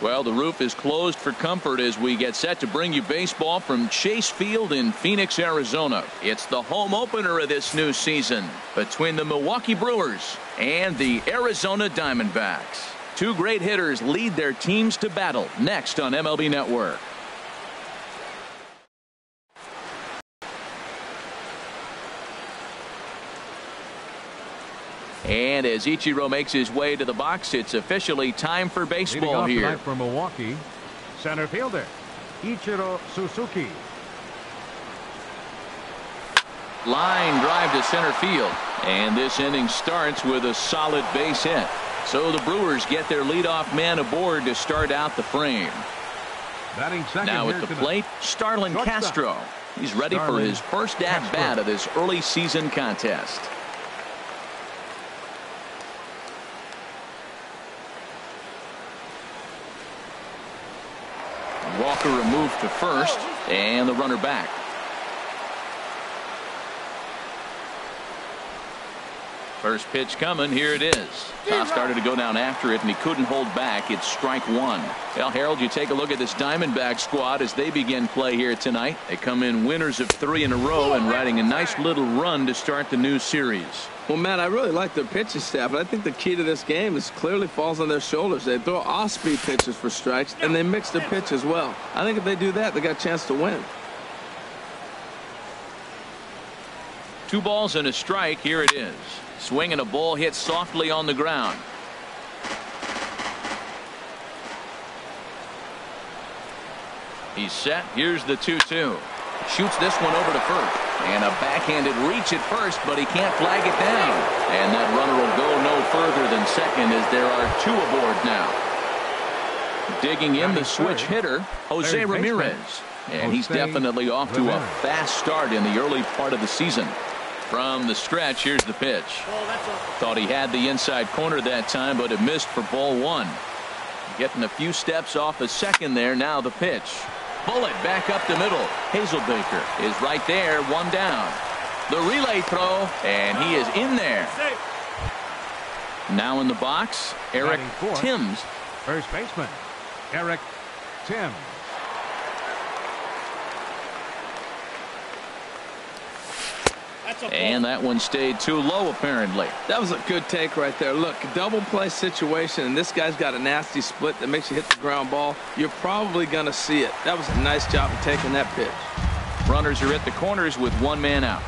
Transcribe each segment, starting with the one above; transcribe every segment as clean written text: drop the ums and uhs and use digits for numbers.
Well, the roof is closed for comfort as we get set to bring you baseball from Chase Field in Phoenix, Arizona. It's the home opener of this new season between the Milwaukee Brewers and the Arizona Diamondbacks. Two great hitters lead their teams to battle next on MLB Network. And as Ichiro makes his way to the box, it's officially time for baseball here. Tonight for Milwaukee, center fielder Ichiro Suzuki. Line drive to center field, and this inning starts with a solid base hit. So the Brewers get their leadoff man aboard to start out the frame. Now at the plate, Starlin Castro. He's ready for his first at-bat of this early season contest. Walker removed to first, and the runner back. First pitch coming. Here it is. Toss started to go down after it, and he couldn't hold back. It's strike one. Well, Harold, you take a look at this Diamondback squad as they begin play here tonight. They come in winners of 3 in a row and riding a nice little run to start the new series. Well, Matt, I really like their pitching staff, but I think the key to this game is clearly falls on their shoulders. They throw off-speed pitches for strikes, and they mix their pitch as well. I think if they do that, they got a chance to win. 2 balls and a strike. Here it is. Swing and a ball hit softly on the ground. He's set. Here's the 2-2. Shoots this one over to first. And a backhanded reach at first, but he can't flag it down. And that runner will go no further than second as there are 2 aboard now. Digging in the switch hitter, Jose Ramirez. And he's definitely off to a fast start in the early part of the season. From the stretch, here's the pitch. Thought he had the inside corner that time, but it missed for ball 1. Getting a few steps off a second there. Now the pitch. Bullet back up the middle. Hazelbaker is right there, 1 down. The relay throw, and he is in there. Now in the box, Eric Timms. First baseman, Eric Timms. And that one stayed too low, apparently. That was a good take right there. Look, double play situation, and this guy's got a nasty split that makes you hit the ground ball. You're probably going to see it. That was a nice job of taking that pitch. Runners are at the corners with 1 man out.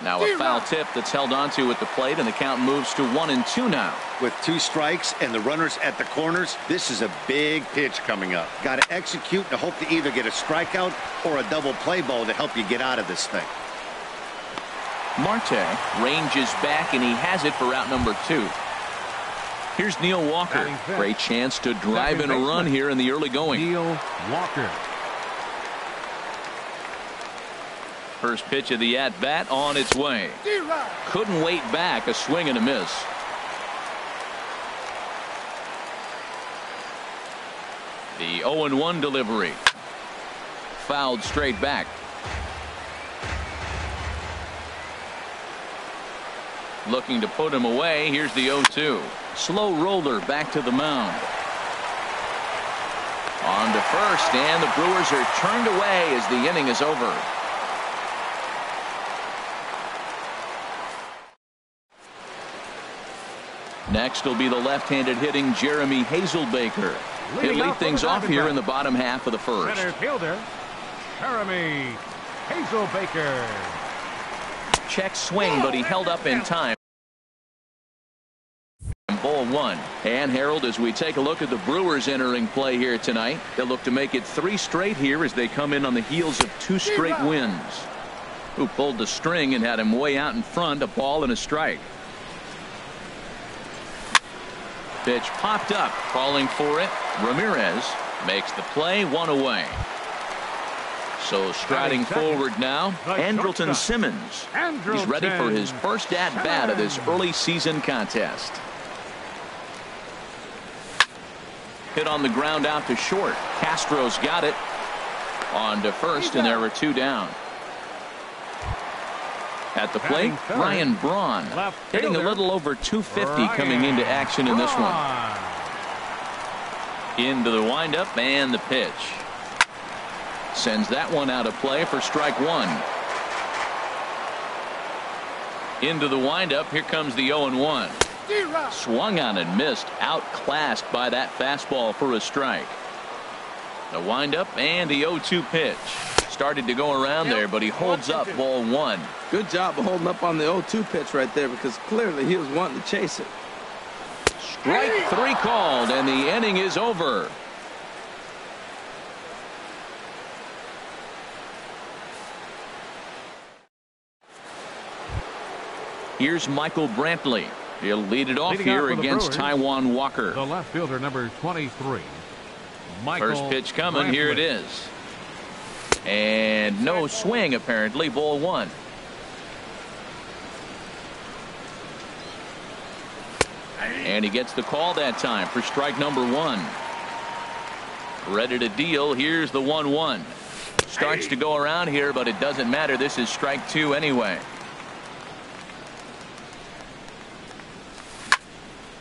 Now a foul tip that's held onto at the plate, and the count moves to 1-2 now. With 2 strikes and the runners at the corners, this is a big pitch coming up. Got to execute to hope to either get a strikeout or a double play ball to help you get out of this thing. Marte ranges back, and he has it for out number 2. Here's Neil Walker. Great chance to drive in a run here in the early going. Neil Walker. First pitch of the at-bat on its way. Couldn't wait back. A swing and a miss. The 0-1 delivery. Fouled straight back. Looking to put him away. Here's the 0-2. Slow roller back to the mound. On to first, and the Brewers are turned away as the inning is over. Next will be the left-handed hitting Jeremy Hazelbaker. He'll lead things off here in the bottom half of the first. Center fielder, Jeremy Hazelbaker. Check swing, but he held up in time. Ball 1. And Harold, as we take a look at the Brewers entering play here tonight, they'll look to make it 3 straight here as they come in on the heels of 2 straight wins. Who pulled the string and had him way out in front, a ball and a strike. Pitch popped up, calling for it. Ramirez makes the play, 1 away. So striding forward now, Andrelton Simmons. He's ready for his first at-bat of this early season contest. Hit on the ground out to short. Castro's got it. On to first, and there were 2 down. At the plate, Ryan Braun, hitting a little over 250 coming into action in this one. Into the windup and the pitch. Sends that one out of play for strike one. Into the windup, here comes the 0-1. Swung on and missed, outclassed by that fastball for a strike. The windup and the 0-2 pitch. Started to go around there, but he holds up ball one. Good job of holding up on the 0-2 pitch right there, because clearly he was wanting to chase it. Strike three called, and the inning is over. Here's Michael Brantley. He'll lead it off here against Taijuan Walker. The left fielder, number 23. Michael First pitch coming. Brantley. Here it is. And no swing, apparently. Ball one. And he gets the call that time for strike number one. Ready to deal. Here's the 1-1. Starts to go around here, but it doesn't matter. This is strike two anyway.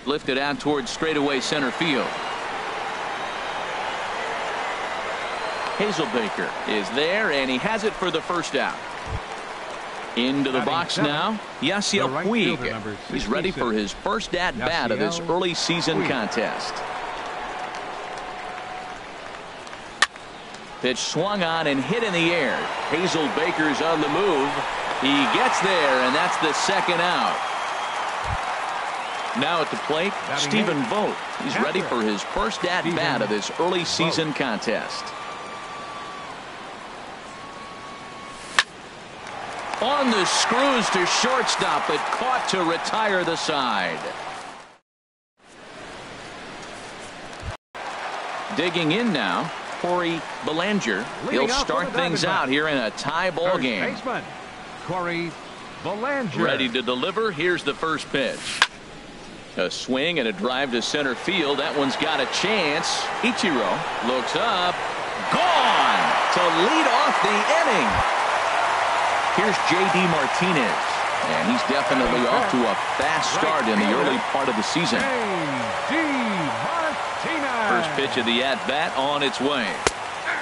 Lifted out towards straightaway center field. Hazelbaker is there, and he has it for the first out. Into the box now, Yasiel Puig. He's ready for his first at-bat of this early season contest. Pitch swung on and hit in the air. Hazelbaker's on the move. He gets there, and that's the second out. Now at the plate, Stephen Vogt. He's ready for his first at-bat of this early season contest. On the screws to shortstop, but caught to retire the side. Digging in now, Corey Bellinger. He'll start things out here in a tie ball game. Corey Bellinger. Ready to deliver. Here's the first pitch. A swing and a drive to center field. That one's got a chance. Ichiro looks up. Gone to lead off the inning. Here's J.D. Martinez. And he's definitely off to a fast start in the early part of the season. J.D. Martinez. First pitch of the at-bat on its way.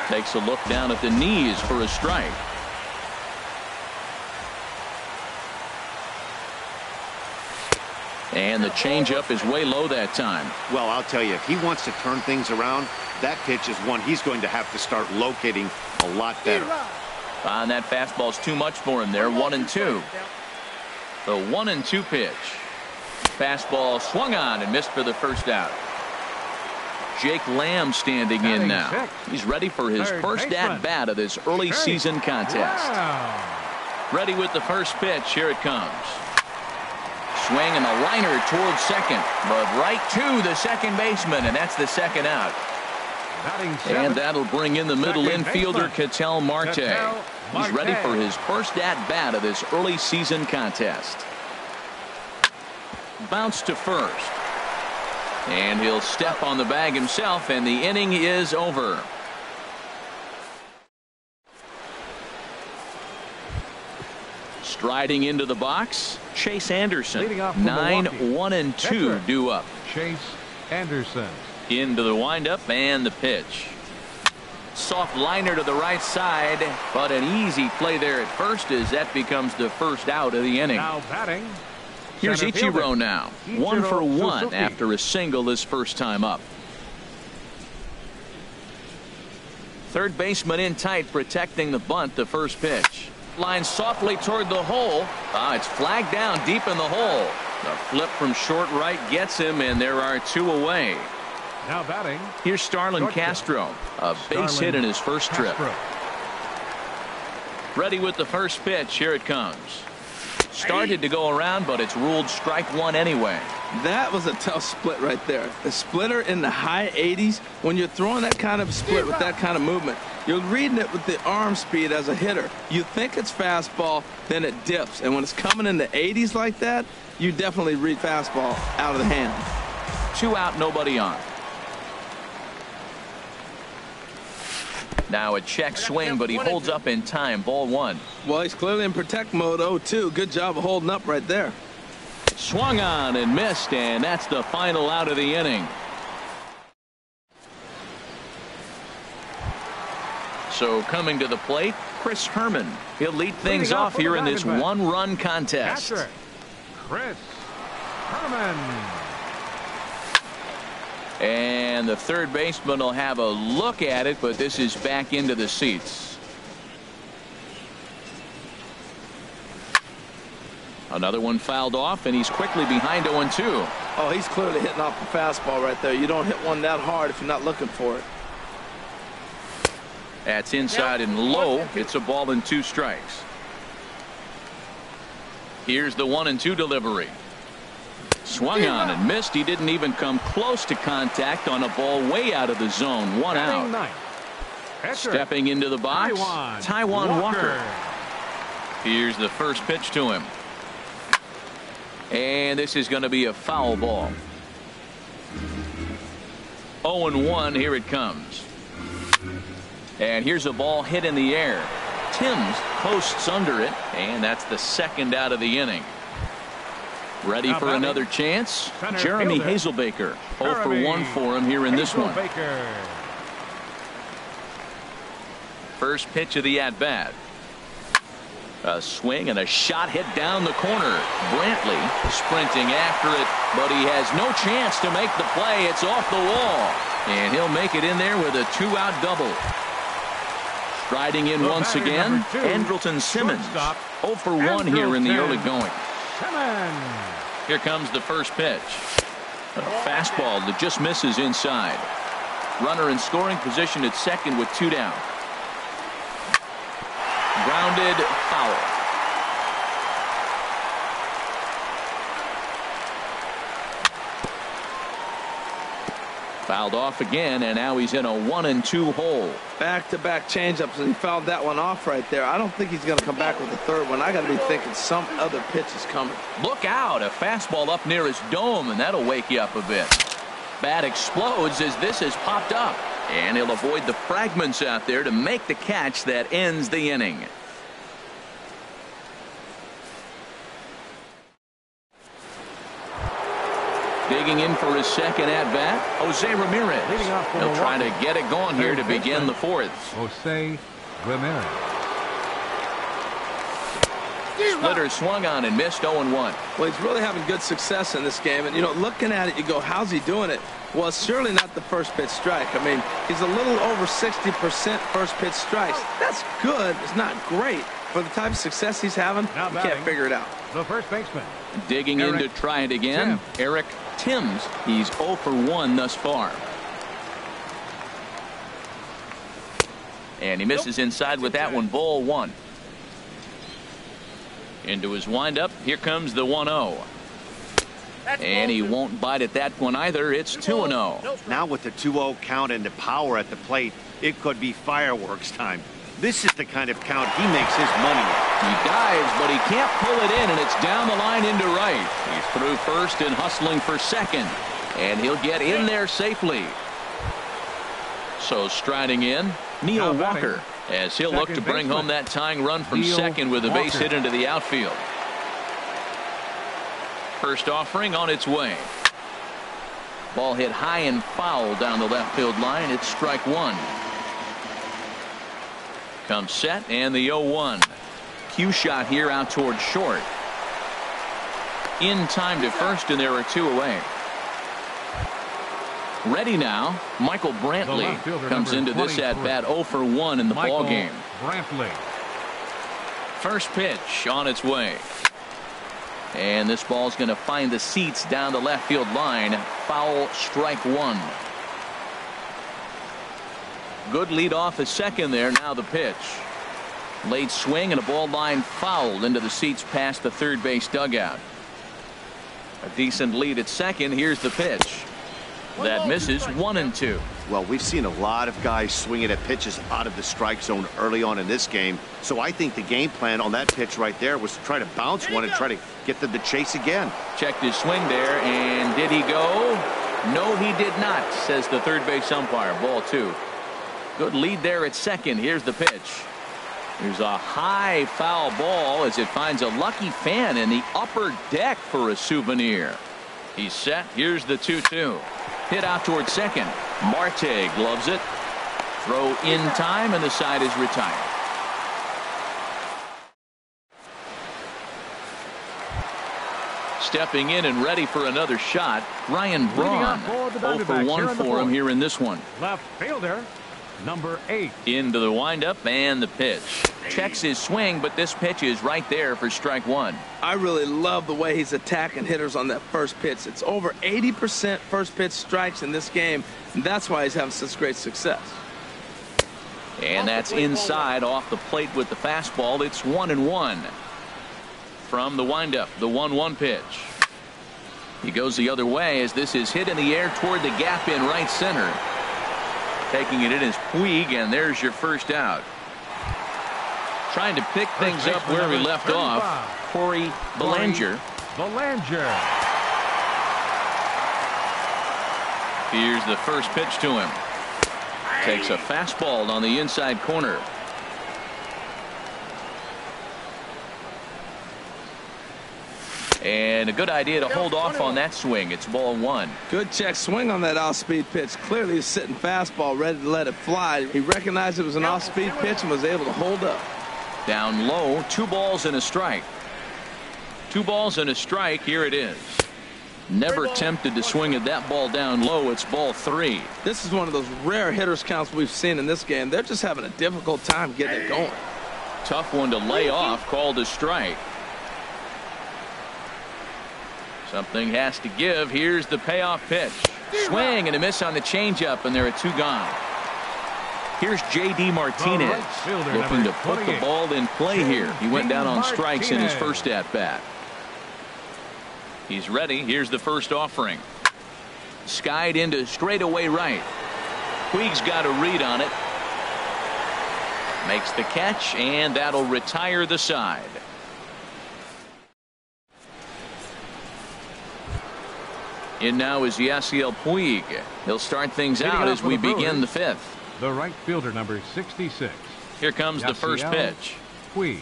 Takes a look down at the knees for a strike. And the changeup is way low that time. Well, I'll tell you, if he wants to turn things around, that pitch is one he's going to have to start locating a lot better. And that fastball's too much for him there. 1-2. The 1-2 pitch. Fastball swung on and missed for the first out. Jake Lamb standing in now. He's ready for his first at-bat of this early season contest. Ready with the first pitch. Here it comes. Swing and a liner towards second, but right to the second baseman, and that's the second out. And that'll bring in the middle infielder, Ketel Marte. He's ready for his first at-bat of this early season contest. Bounce to first. And he'll step on the bag himself, and the inning is over. Striding into the box, Chase Anderson. 9-1-2 due up. Chase Anderson. Into the windup and the pitch. Soft liner to the right side, but an easy play there at first as that becomes the first out of the inning. Now batting. Here's Ichiro now. 1 for 1 Suzuki. after a single his first time up. Third baseman in tight, protecting the bunt. The first pitch. Line softly toward the hole. It's flagged down deep in the hole. The flip from short right gets him, and there are two away. Now batting. Here's Starlin Castro. A base hit in his first trip. Ready with the first pitch. Here it comes. Started to go around, but it's ruled strike one anyway. That was a tough split right there. A splitter in the high 80s. When you're throwing that kind of split with that kind of movement, you're reading it with the arm speed as a hitter. You think it's fastball, then it dips. And when it's coming in the 80s like that, you definitely read fastball out of the hand. 2 out, nobody on. Now a check swing, but he holds up in time. Ball 1. Well, he's clearly in protect mode. 0-2. Good job of holding up right there. Swung on and missed, and that's the final out of the inning. So coming to the plate, Chris Herman. He'll lead things off here in this one-run contest. Catcher, Chris Herman. And the third baseman will have a look at it, but this is back into the seats. Another one fouled off, and he's quickly behind 0-2. Oh, he's clearly hitting off the fastball right there. You don't hit one that hard if you're not looking for it. That's inside and low. It's a ball and 2 strikes. Here's the 1-2 delivery. Swung on and missed. He didn't even come close to contact on a ball way out of the zone. 1 out. Stepping into the box, Taijuan Walker. Here's the first pitch to him. And this is going to be a foul ball. 0-1. Here it comes. And here's a ball hit in the air. Timms posts under it, and that's the second out of the inning. Ready for another chance? Jeremy Hazelbaker. 0 for 1 for him here in this one. First pitch of the at-bat. A swing and a shot hit down the corner. Brantley sprinting after it, but he has no chance to make the play. It's off the wall, and he'll make it in there with a 2-out double. Striding in once again, Andrelton Simmons. 0 for 1 here in the early going. Here comes the first pitch. A fastball that just misses inside. Runner in scoring position at second with 2 down. Grounded foul. Fouled off again, and now he's in a 1-2 hole. Back-to-back changeups, and he fouled that one off right there. I don't think he's going to come back with the third one. I got to be thinking some other pitch is coming. Look out, a fastball up near his dome, and that'll wake you up a bit. Bat explodes as this has popped up, and he'll avoid the fragments out there to make the catch that ends the inning. Digging in for his second at-bat, Jose Ramirez. He'll try to get it going here to begin the fourth. Jose Ramirez. Splitter swung on and missed. 0-1. Well, he's really having good success in this game. And, you know, looking at it, you go, how's he doing it? Well, it's surely not the first pitch strike. I mean, he's a little over 60% first pitch strikes. That's good. It's not great. For the type of success he's having, you can't figure it out. The first baseman. Digging in to try it again, Eric Timms. He's 0 for 1 thus far. And he misses inside with that one. Ball 1. Into his windup. Here comes the 1-0. And he won't bite at that one either. It's 2-0. Now with the 2-0 count and the power at the plate, it could be fireworks time. This is the kind of count he makes his money with. He dives, but he can't pull it in, and it's down the line into right. He's through first and hustling for second, and he'll get in there safely. So striding in, Neil Walker, as he'll look to bring home that tying run from second with a base hit into the outfield. First offering on its way. Ball hit high and foul down the left field line. It's strike 1. Comes set, and the 0-1. Cue shot here out towards short. In time to first, and there are 2 away. Ready now, Michael Brantley comes into this at-bat 0 for 1 in the ball game. Brantley. First pitch on its way. And this ball's going to find the seats down the left field line. Foul, strike 1. Good lead off at second there. Now the pitch. Late swing and a ball line fouled into the seats past the third base dugout. A decent lead at second. Here's the pitch. That misses. 1-2. Well, we've seen a lot of guys swinging at pitches out of the strike zone early on in this game. So I think the game plan on that pitch right there was to try to bounce one and try to get them to chase again. Checked his swing there, and did he go? No, he did not, says the third base umpire. Ball 2. Good lead there at second. Here's the pitch. There's a high foul ball as it finds a lucky fan in the upper deck for a souvenir. He's set. Here's the 2-2. Hit out towards second. Marte gloves it. Throw in time, and the side is retired. Stepping in and ready for another shot, Ryan Braun. 0 for 1 for him here in this one. Left fielder, number 8. Into the windup and the pitch. Checks his swing, but this pitch is right there for strike one. I really love the way he's attacking hitters on that first pitch. It's over 80% first pitch strikes in this game, and that's why he's having such great success. And that's inside off the plate with the fastball. It's 1-1. From the windup, the 1-1 pitch. He goes the other way as this is hit in the air toward the gap in right center. Taking it in is Puig, and there's your first out. Trying to pick things up where he left off, Corey Belanger. Here's the first pitch to him. Takes a fastball on the inside corner. And a good idea to hold off on that swing. It's ball one. Good check swing on that off-speed pitch. Clearly he's sitting fastball ready to let it fly. He recognized it was an off-speed pitch and was able to hold up. Down low, 2 balls and a strike. 2 balls and a strike. Here it is. Never tempted to swing at that ball down low. It's ball 3. This is one of those rare hitters counts we've seen in this game. They're just having a difficult time getting it going. Tough one to lay off, called a strike. Something has to give. Here's the payoff pitch. Swing and a miss on the changeup, and there are 2 gone. Here's J.D. Martinez looking to put the ball in play here. He went down on strikes in his first at-bat. He's ready. Here's the first offering. Skied into straightaway right. Puig's got a read on it. Makes the catch, and that'll retire the side. In now is Yasiel Puig. He'll start things out as we begin the 5th. The right fielder, number 66. Here comes the first pitch. Puig.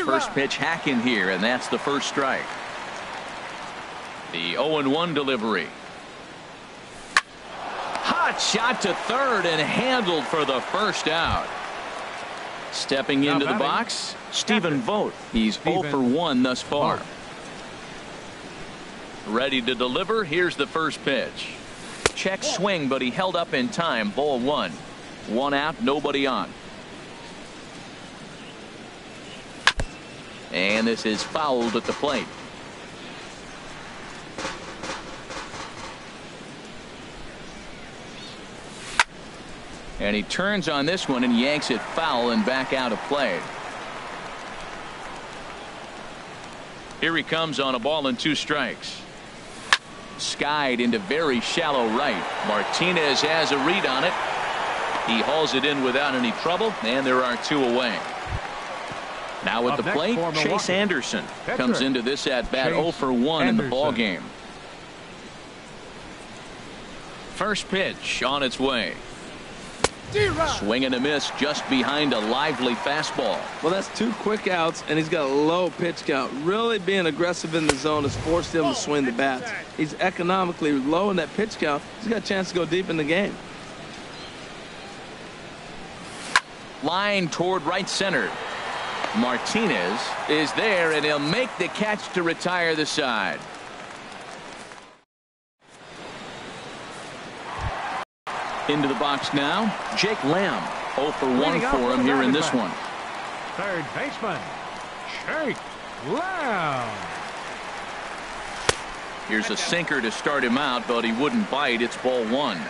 First pitch hacking here, and that's the first strike. The 0-1 delivery. Hot shot to third and handled for the first out. Stepping into the box, Stephen Vogt. He's 0 for 1 thus far. Ready to deliver. Here's the first pitch. Check swing, but he held up in time. Ball 1. 1 out, nobody on. And this is fouled at the plate. And he turns on this one and yanks it foul and back out of play. Here he comes on a ball and 2 strikes. Skied into very shallow right. Martinez has a read on it. He hauls it in without any trouble, and there are 2 away. Now at the plate, Chase Anderson comes into this at bat 0 for 1 in the ball game. First pitch on its way. Swing and a miss just behind a lively fastball. Well, that's 2 quick outs, and he's got a low pitch count. Really being aggressive in the zone has forced him to swing the bats. He's economically low in that pitch count. He's got a chance to go deep in the game. Line toward right center. Martinez is there, and he'll make the catch to retire the side. Into the box now, Jake Lamb. 0 for 1 for him here in this one. Third baseman, Jake Lamb. Here's a sinker to start him out, but he wouldn't bite. It's ball 1.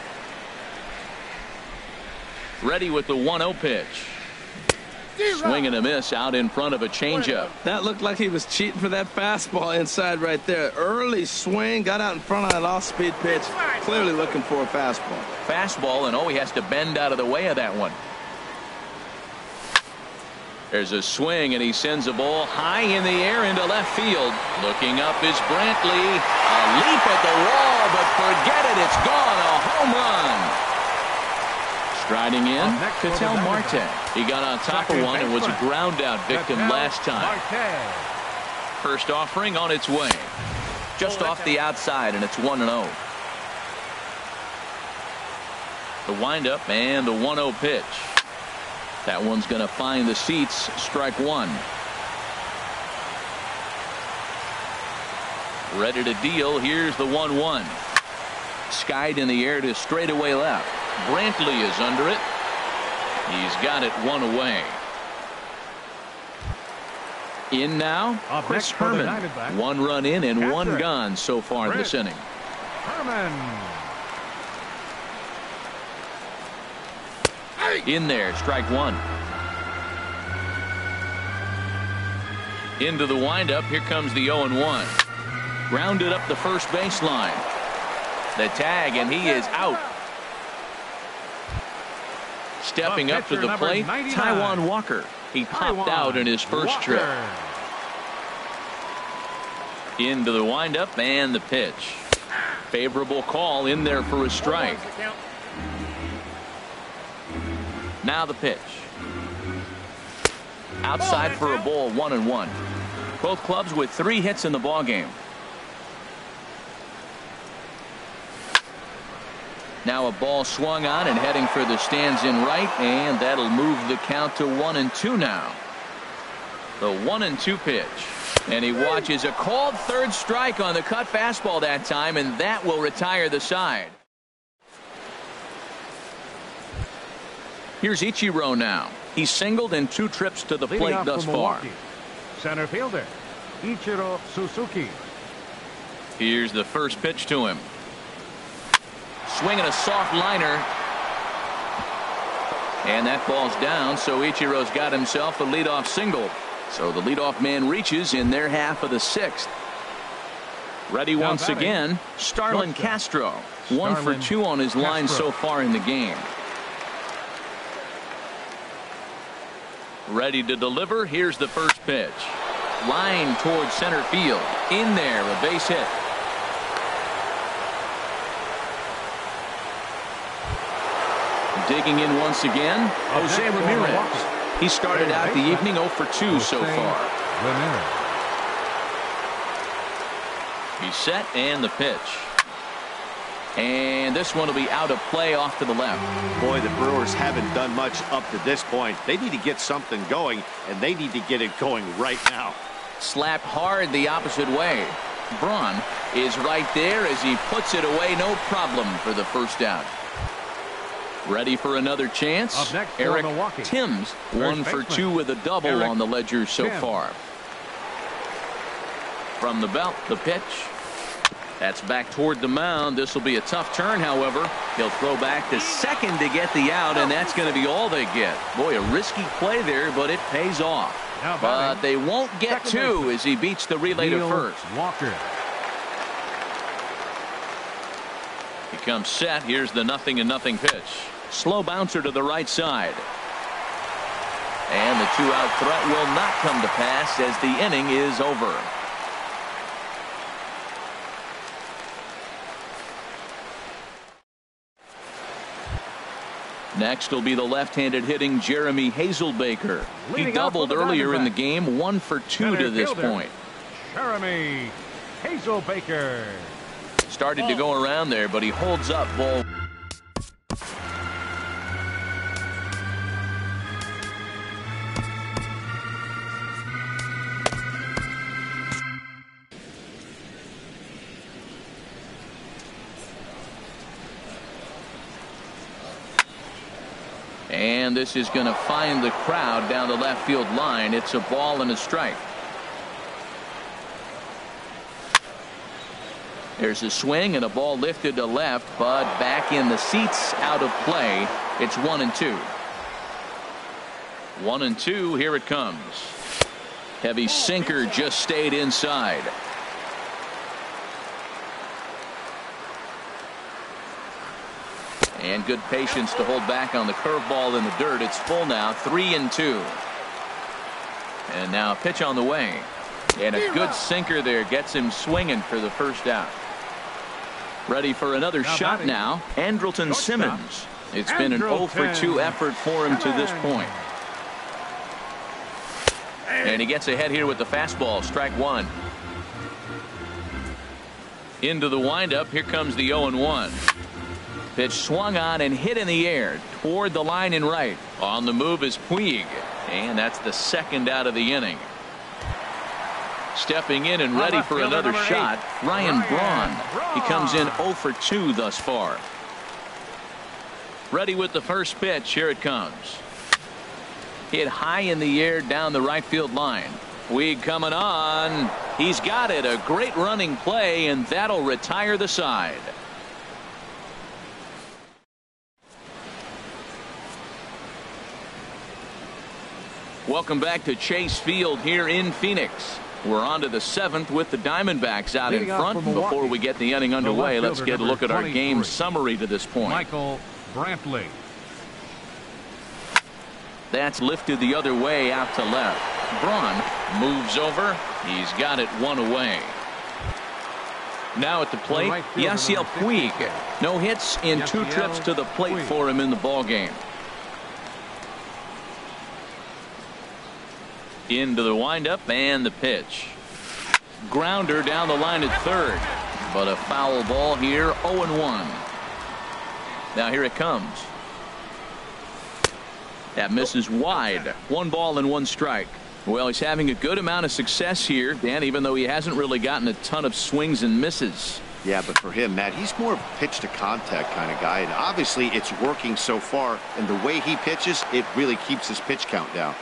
Ready with the 1-0 pitch. Swing and a miss out in front of a changeup. That looked like he was cheating for that fastball inside right there. Early swing, got out in front of that off-speed pitch. Clearly looking for a fastball. Fastball, and he has to bend out of the way of that one. There's a swing, and he sends a ball high in the air into left field. Looking up is Brantley. A leap at the wall, but forget it. It's gone. A home run. Striding in, Ketel Marte. He got on top of one and was a ground out victim last time. First offering on its way. Just off the outside, and it's 1-0. The windup and the 1-0 pitch. That one's going to find the seats. Strike one. Ready to deal. Here's the 1-1. Skied in the air to straightaway left. Brantley is under it. He's got it one away. In now, Chris Herman. One run in and one gone so far in this inning. Herman. In there, strike one. Into the windup. Here comes the 0-1. Grounded up the first baseline. The tag, and he is out. Stepping up to the plate, Taijuan Walker. He popped out in his first trip. Into the windup and the pitch. Favorable call in there for a strike. Now the pitch. Outside for a ball, 1-1. Both clubs with 3 hits in the ballgame. Now a ball swung on and heading for the stands in right, and that'll move the count to 1-2 now. The 1-2 pitch. And he watches a called third strike on the cut fastball that time, and that will retire the side. Here's Ichiro now. He's singled in 2 trips to the plate thus far. Center fielder, Ichiro Suzuki. Here's the first pitch to him. Swinging a soft liner. And that ball's down, so Ichiro's got himself a leadoff single. So the leadoff man reaches in their half of the 6th. Ready once again, Starlin Castro. 1 for 2 on his line so far in the game. Ready to deliver. Here's the first pitch. Line towards center field. In there, a base hit. Digging in once again, Jose Ramirez. He started out the evening 0 for 2 so far. He's set, and the pitch. And this one will be out of play off to the left. Boy, the Brewers haven't done much up to this point. They need to get something going, and they need to get it going right now. Slapped hard the opposite way. Braun is right there as he puts it away, no problem for the first out. Ready for another chance. Eric Timms, 1 for 2 with a double on the ledger so far. From the belt, the pitch. That's back toward the mound. This will be a tough turn, however. He'll throw back to second to get the out, and that's going to be all they get. Boy, a risky play there, but it pays off. But they won't get 2 as he beats the relay to first. Walker. He comes set. Here's the 0-0 pitch. Slow bouncer to the right side. And the 2-out threat will not come to pass as the inning is over. Next will be the left-handed hitting Jeremy Hazelbaker. He doubled earlier in the game, 1 for 2 to this point. Jeremy Hazelbaker. Started to go around there, but he holds up ball. And this is going to find the crowd down the left field line. It's a ball and a strike. There's a swing and a ball lifted to left, but back in the seats, out of play. It's 1-2. 1-2. Here it comes. Heavy sinker just stayed inside. And good patience to hold back on the curveball in the dirt. It's full now, 3-2. And now a pitch on the way. And a good sinker there gets him swinging for the first out. Ready for another shot now. Andrelton Simmons. It's been an 0 for 2 effort for him to this point. And he gets ahead here with the fastball. Strike one. Into the windup. Here comes the 0-1. Pitch swung on and hit in the air toward the line and right. On the move is Puig. And that's the second out of the inning. Stepping in and ready for another shot, Ryan Braun. He comes in 0 for 2 thus far. Ready with the first pitch. Here it comes. Hit high in the air down the right field line. Puig coming on. He's got it. A great running play, and that'll retire the side. Welcome back to Chase Field here in Phoenix. We're on to the 7th with the Diamondbacks out in front. Before we get the inning underway, let's get a look at our game summary to this point. Michael Brantley. That's lifted the other way out to left. Braun moves over. He's got it one away. Now at the plate, Yasiel Puig. No hits in 2 trips to the plate for him in the ball game. Into the windup and the pitch. Grounder down the line at third. But a foul ball here, 0-1. Now here it comes. That misses wide. 1 ball and 1 strike. Well, he's having a good amount of success here, Dan, even though he hasn't really gotten a ton of swings and misses. Yeah, but for him, Matt, he's more of a pitch to contact kind of guy. And obviously it's working so far. And the way he pitches, it really keeps his pitch count down.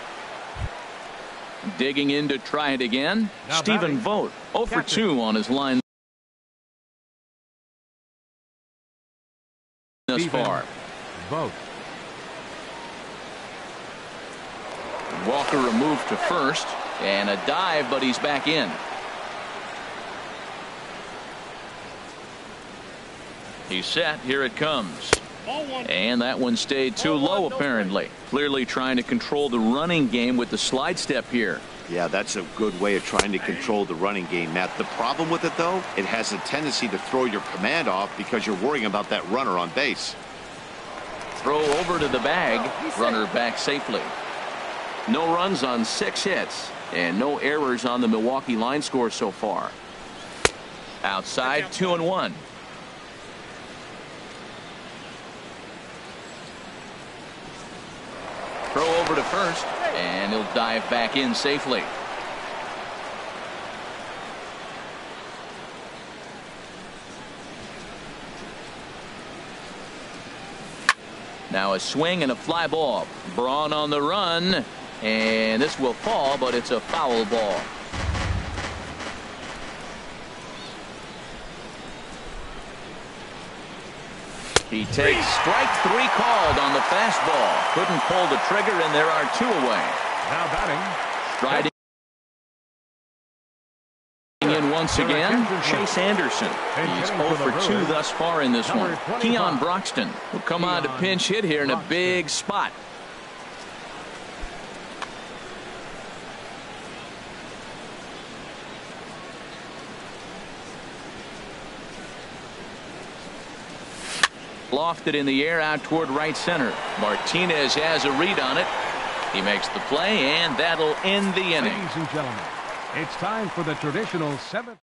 Digging in to try it again. Now Stephen Vogt 0 for 2 on his line thus far. Vogt. Walker a move to first and a dive, but he's back in. He's set. Here it comes. And that one stayed too low apparently. Clearly trying to control the running game with the slide step here. Yeah, that's a good way of trying to control the running game, Matt. The problem with it, though, it has a tendency to throw your command off because you're worrying about that runner on base. Throw over to the bag. Runner back safely. No runs on 6 hits and no errors on the Milwaukee line score so far. Outside 2-1. Throw over to first, and he'll dive back in safely. Now a swing and a fly ball. Braun on the run, and this will fall, but it's a foul ball. He takes strike 3 called on the fastball. Couldn't pull the trigger, and there are 2 away. Now batting. Striding in once again, Chase Anderson. He's 0 for 2 thus far in this one. Keon Broxton will come on to pinch hit here in a big spot. Lofted in the air out toward right center. Martinez has a read on it. He makes the play, and that'll end the inning. Ladies and gentlemen, it's time for the traditional 7th.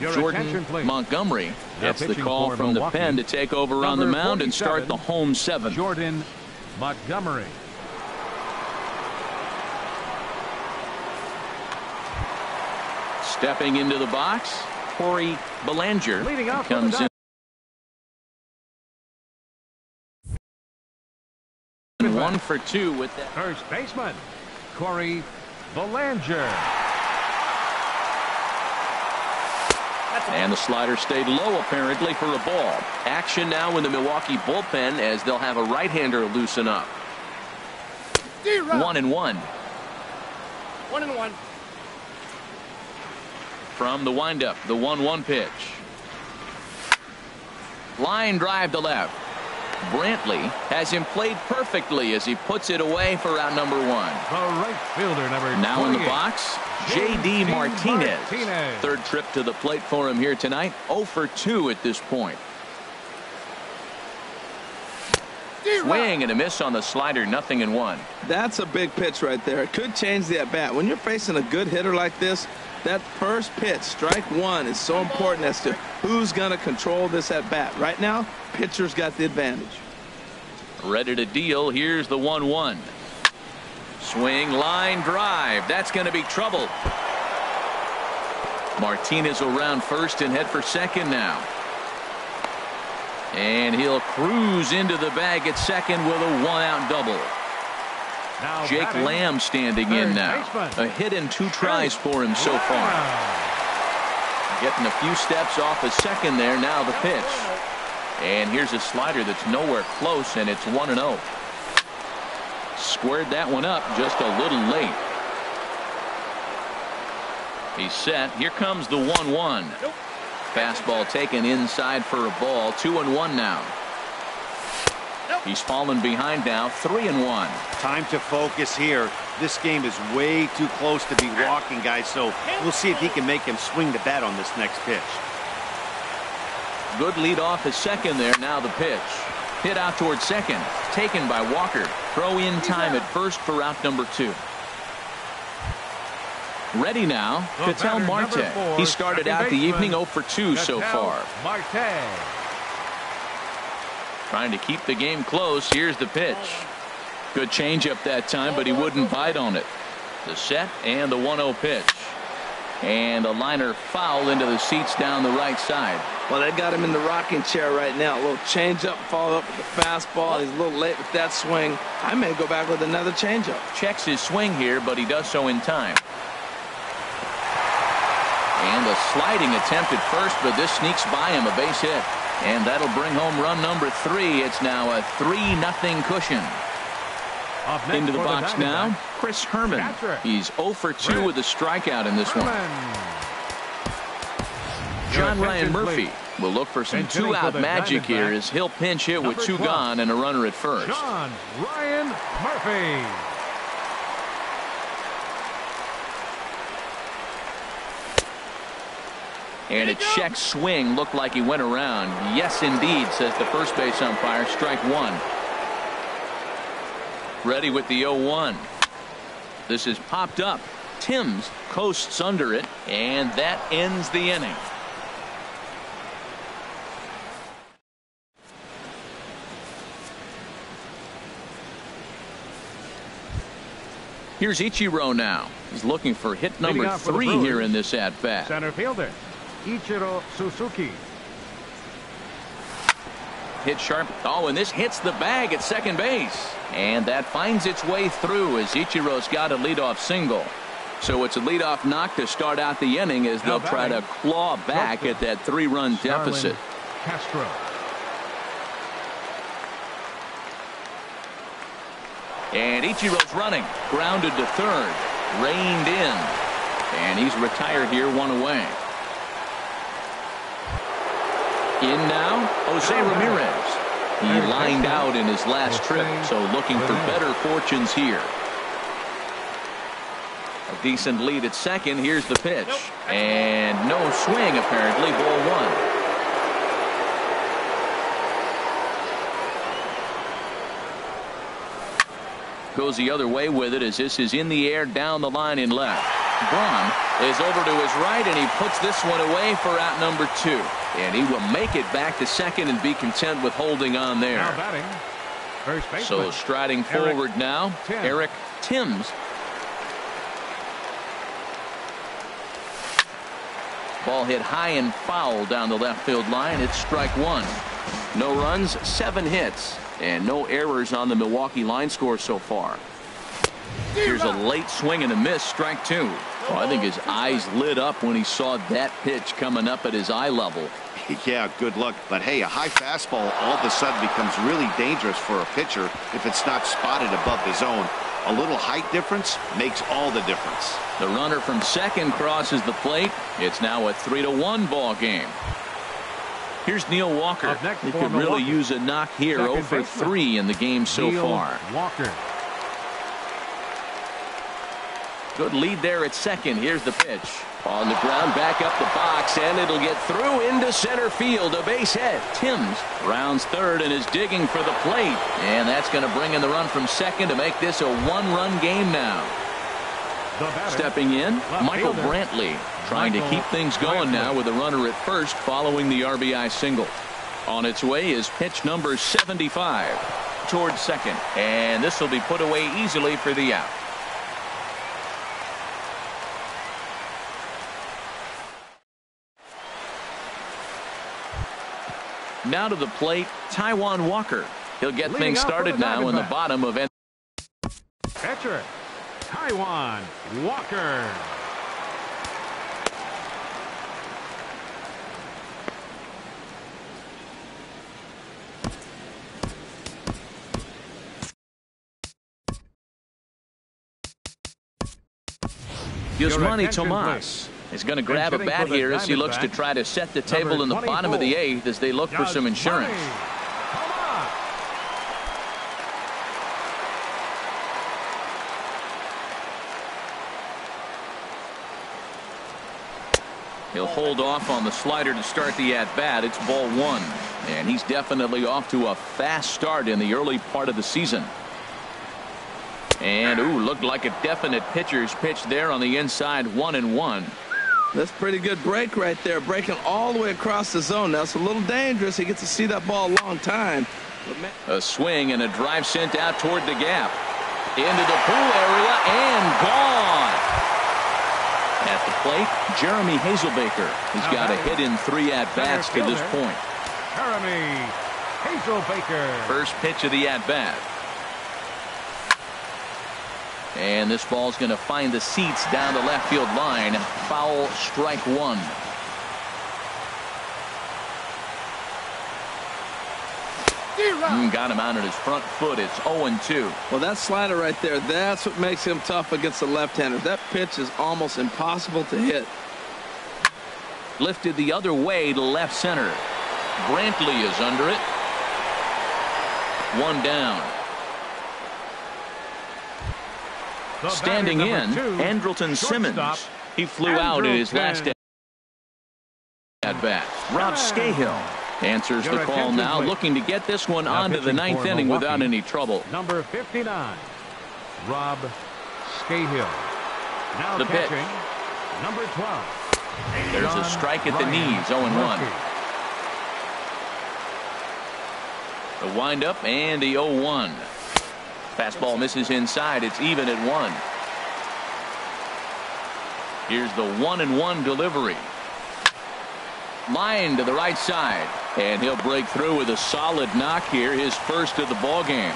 Jordan Montgomery gets the call from the pen to take over on the mound and start the home 7th. Jordan Montgomery. Stepping into the box, Corey Belanger comes in. 1 for 2 with that. First baseman, Corey Belanger. And the slider stayed low apparently for a ball. Action now in the Milwaukee bullpen as they'll have a right-hander loosen up. 1-1. 1-1. From the windup, the 1-1 pitch. Line drive to left. Brantley has him played perfectly as he puts it away for out number 1. The right fielder, number Now in the 28. box, J.D. Martinez. Third trip to the plate for him here tonight. 0 for 2 at this point. Swing and a miss on the slider, 0-1. That's a big pitch right there. It could change the at-bat. When you're facing a good hitter like this, that first pitch, strike 1, is so important as to who's going to control this at-bat. Right now, pitcher's got the advantage. Ready to deal. Here's the 1-1. Swing, line drive. That's going to be trouble. Martinez will round first and head for second now. And he'll cruise into the bag at second with a 1-out double. Now Jake batting, Lamb standing in now. baseman. A hit and 2 tries for him so far. Getting a few steps off a second there. Now the pitch. And here's a slider that's nowhere close, and it's 1-0. Squared that one up just a little late. He's set. Here comes the 1-1. Fastball taken inside for a ball. 2-1 now. He's fallen behind now. 3-1. Time to focus here. This game is way too close to be walking, guys, so we'll see if he can make him swing the bat on this next pitch. Good lead off at second there. Now the pitch. Hit out towards second. Taken by Walker. Throw in time at first for out number 2. Ready now, Ketel Marte. He started out the evening 0 for 2 so far. Marte. Trying to keep the game close. Here's the pitch. Good changeup that time, but he wouldn't bite on it. The set and the 1-0 pitch. And a liner foul into the seats down the right side. Well, they got him in the rocking chair right now. A little changeup, follow up with the fastball. He's a little late with that swing. I may go back with another changeup. Checks his swing here, but he does so in time. And a sliding attempt at first, but this sneaks by him, a base hit. And that'll bring home run number 3. It's now a 3-0 cushion. Into the box now, Chris Herman. He's 0 for 2 with a strikeout in this one. John Ryan Murphy will look for some 2-out magic here as he'll pinch hit with 2 gone and a runner at first. John Ryan Murphy. And a check swing looked like he went around. Yes, indeed, says the first base umpire. Strike 1. Ready with the 0-1. This is popped up. Timms coasts under it, and that ends the inning. Here's Ichiro now. He's looking for hit number 3 here in this at-bat. Center fielder Ichiro Suzuki. Hit sharp. Oh, and this hits the bag at second base. And that finds its way through as Ichiro's got a leadoff single. So it's a leadoff knock to start out the inning as they'll try to claw back at that 3-run deficit. Castro. And Ichiro's running. Grounded to third. Reined in. And he's retired here, 1 away. In now, Jose Ramirez. He lined out in his last trip, so looking for better fortunes here. A decent lead at second. Here's the pitch. And no swing, apparently. Ball 1. Goes the other way with it as this is in the air down the line in left. Braun is over to his right, and he puts this one away for out number 2. And he will make it back to second and be content with holding on there. Now batting, first baseman. So striding forward now, Eric Timms. Ball hit high and foul down the left field line. It's strike 1. No runs, 7 hits, and no errors on the Milwaukee line score so far. Here's a late swing and a miss, strike 2. Well, I think his eyes lit up when he saw that pitch coming up at his eye level. Yeah, good luck. But hey, a high fastball all of a sudden becomes really dangerous for a pitcher if it's not spotted above the zone. A little height difference makes all the difference. The runner from second crosses the plate. It's now a 3-1 ball game. Here's Neil Walker. Up next He for could really Milwaukee. use a knock here. Second 0 for baseman. 3 in the game so Neil far. Walker. Good lead there at second. Here's the pitch. On the ground, back up the box, and it'll get through into center field. A base hit. Timms rounds third and is digging for the plate. And that's going to bring in the run from second to make this a one-run game now. The batter, Stepping in, left Michael fielder, Brantley, trying to keep things going now with a runner at first following the RBI single. On its way is pitch number 75 towards second, and this will be put away easily for the out. Now to the plate, Taijuan Walker. He'll get Leading things off for started the now in the Diamondbacks. bottom of catcher, Taijuan Walker. Here's Your Ronnie attention, Tomas. He's going to grab a hitting bat for the here as he looks to Diamondbacks, try to set the table number in the bottom of the 24. eighth as they look for some insurance. He'll hold off on the slider to start the at-bat. It's ball one. And he's definitely off to a fast start in the early part of the season. And, ooh, looked like a definite pitcher's pitch there on the inside, 1-1. That's pretty good break right there, breaking all the way across the zone. Now it's a little dangerous. He gets to see that ball a long time. A swing and a drive sent out toward the gap. Into the pool area and gone. At the plate, Jeremy Hazelbaker. He's got a hit in 3 at-bats to this point. Jeremy Hazelbaker. First pitch of the at-bat. And this ball's going to find the seats down the left field line. Foul, strike one. Got him out on his front foot. It's 0-2. Well, that slider right there, that's what makes him tough against the left-hander. That pitch is almost impossible to hit. Lifted the other way to left center. Brantley is under it. One down. The Standing batter, in, number 2, Andrelton Simmons. shortstop, He flew out in his last Andrelton. at-bat. Rob Scahill answers Your the call attention, now, please. looking to get this one Now onto the pitching ninth for inning without Milwaukee, any trouble. Number 59, Rob Scahill. Now The pitch. catching, number 12. There's a John strike at the Ryan knees, 0-1. Murphy. The windup and the 0-1. Fastball misses inside. It's even at 1. Here's the 1-1 delivery. Line to the right side. And he'll break through with a solid knock here, his first of the ball game.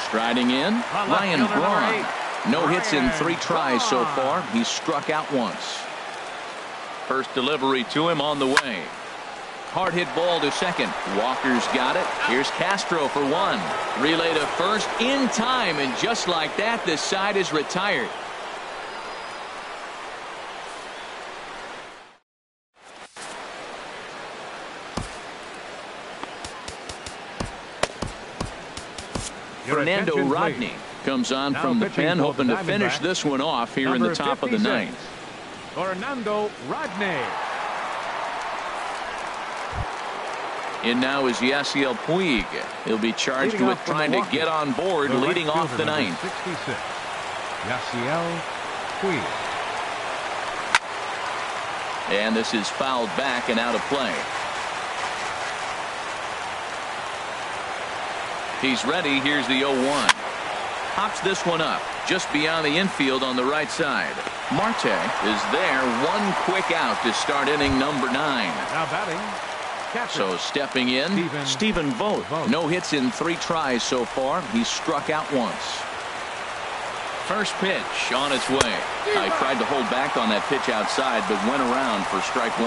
Striding in, left Ryan fielder, number Braun. 8. No hits in 3 Ryan tries so Braun. far. He's struck out once. First delivery to him on the way. Hard hit ball to second. Walker's got it. Here's Castro for 1. Relay to first in time, and just like that, this side is retired. Your Fernando attention, Rodney please. comes on Now from the pitching pen, for hoping the to finish Diamondbacks, this one off here in number the top of the 56, ninth. Fernando Rodney. In now is Yasiel Puig. He'll be charged Leading with off for trying to Milwaukee, get on board, the right leading off fielder, the number ninth. 66, Yasiel Puig. And this is fouled back and out of play. He's ready. Here's the 0-1. Hops this one up just beyond the infield on the right side. Marte is there. One quick out to start inning number 9. Now batting, catcher. So stepping in, Stephen Vogt. No hits in 3 tries so far. He's struck out once. First pitch on its way. I tried to hold back on that pitch outside, but went around for strike 1.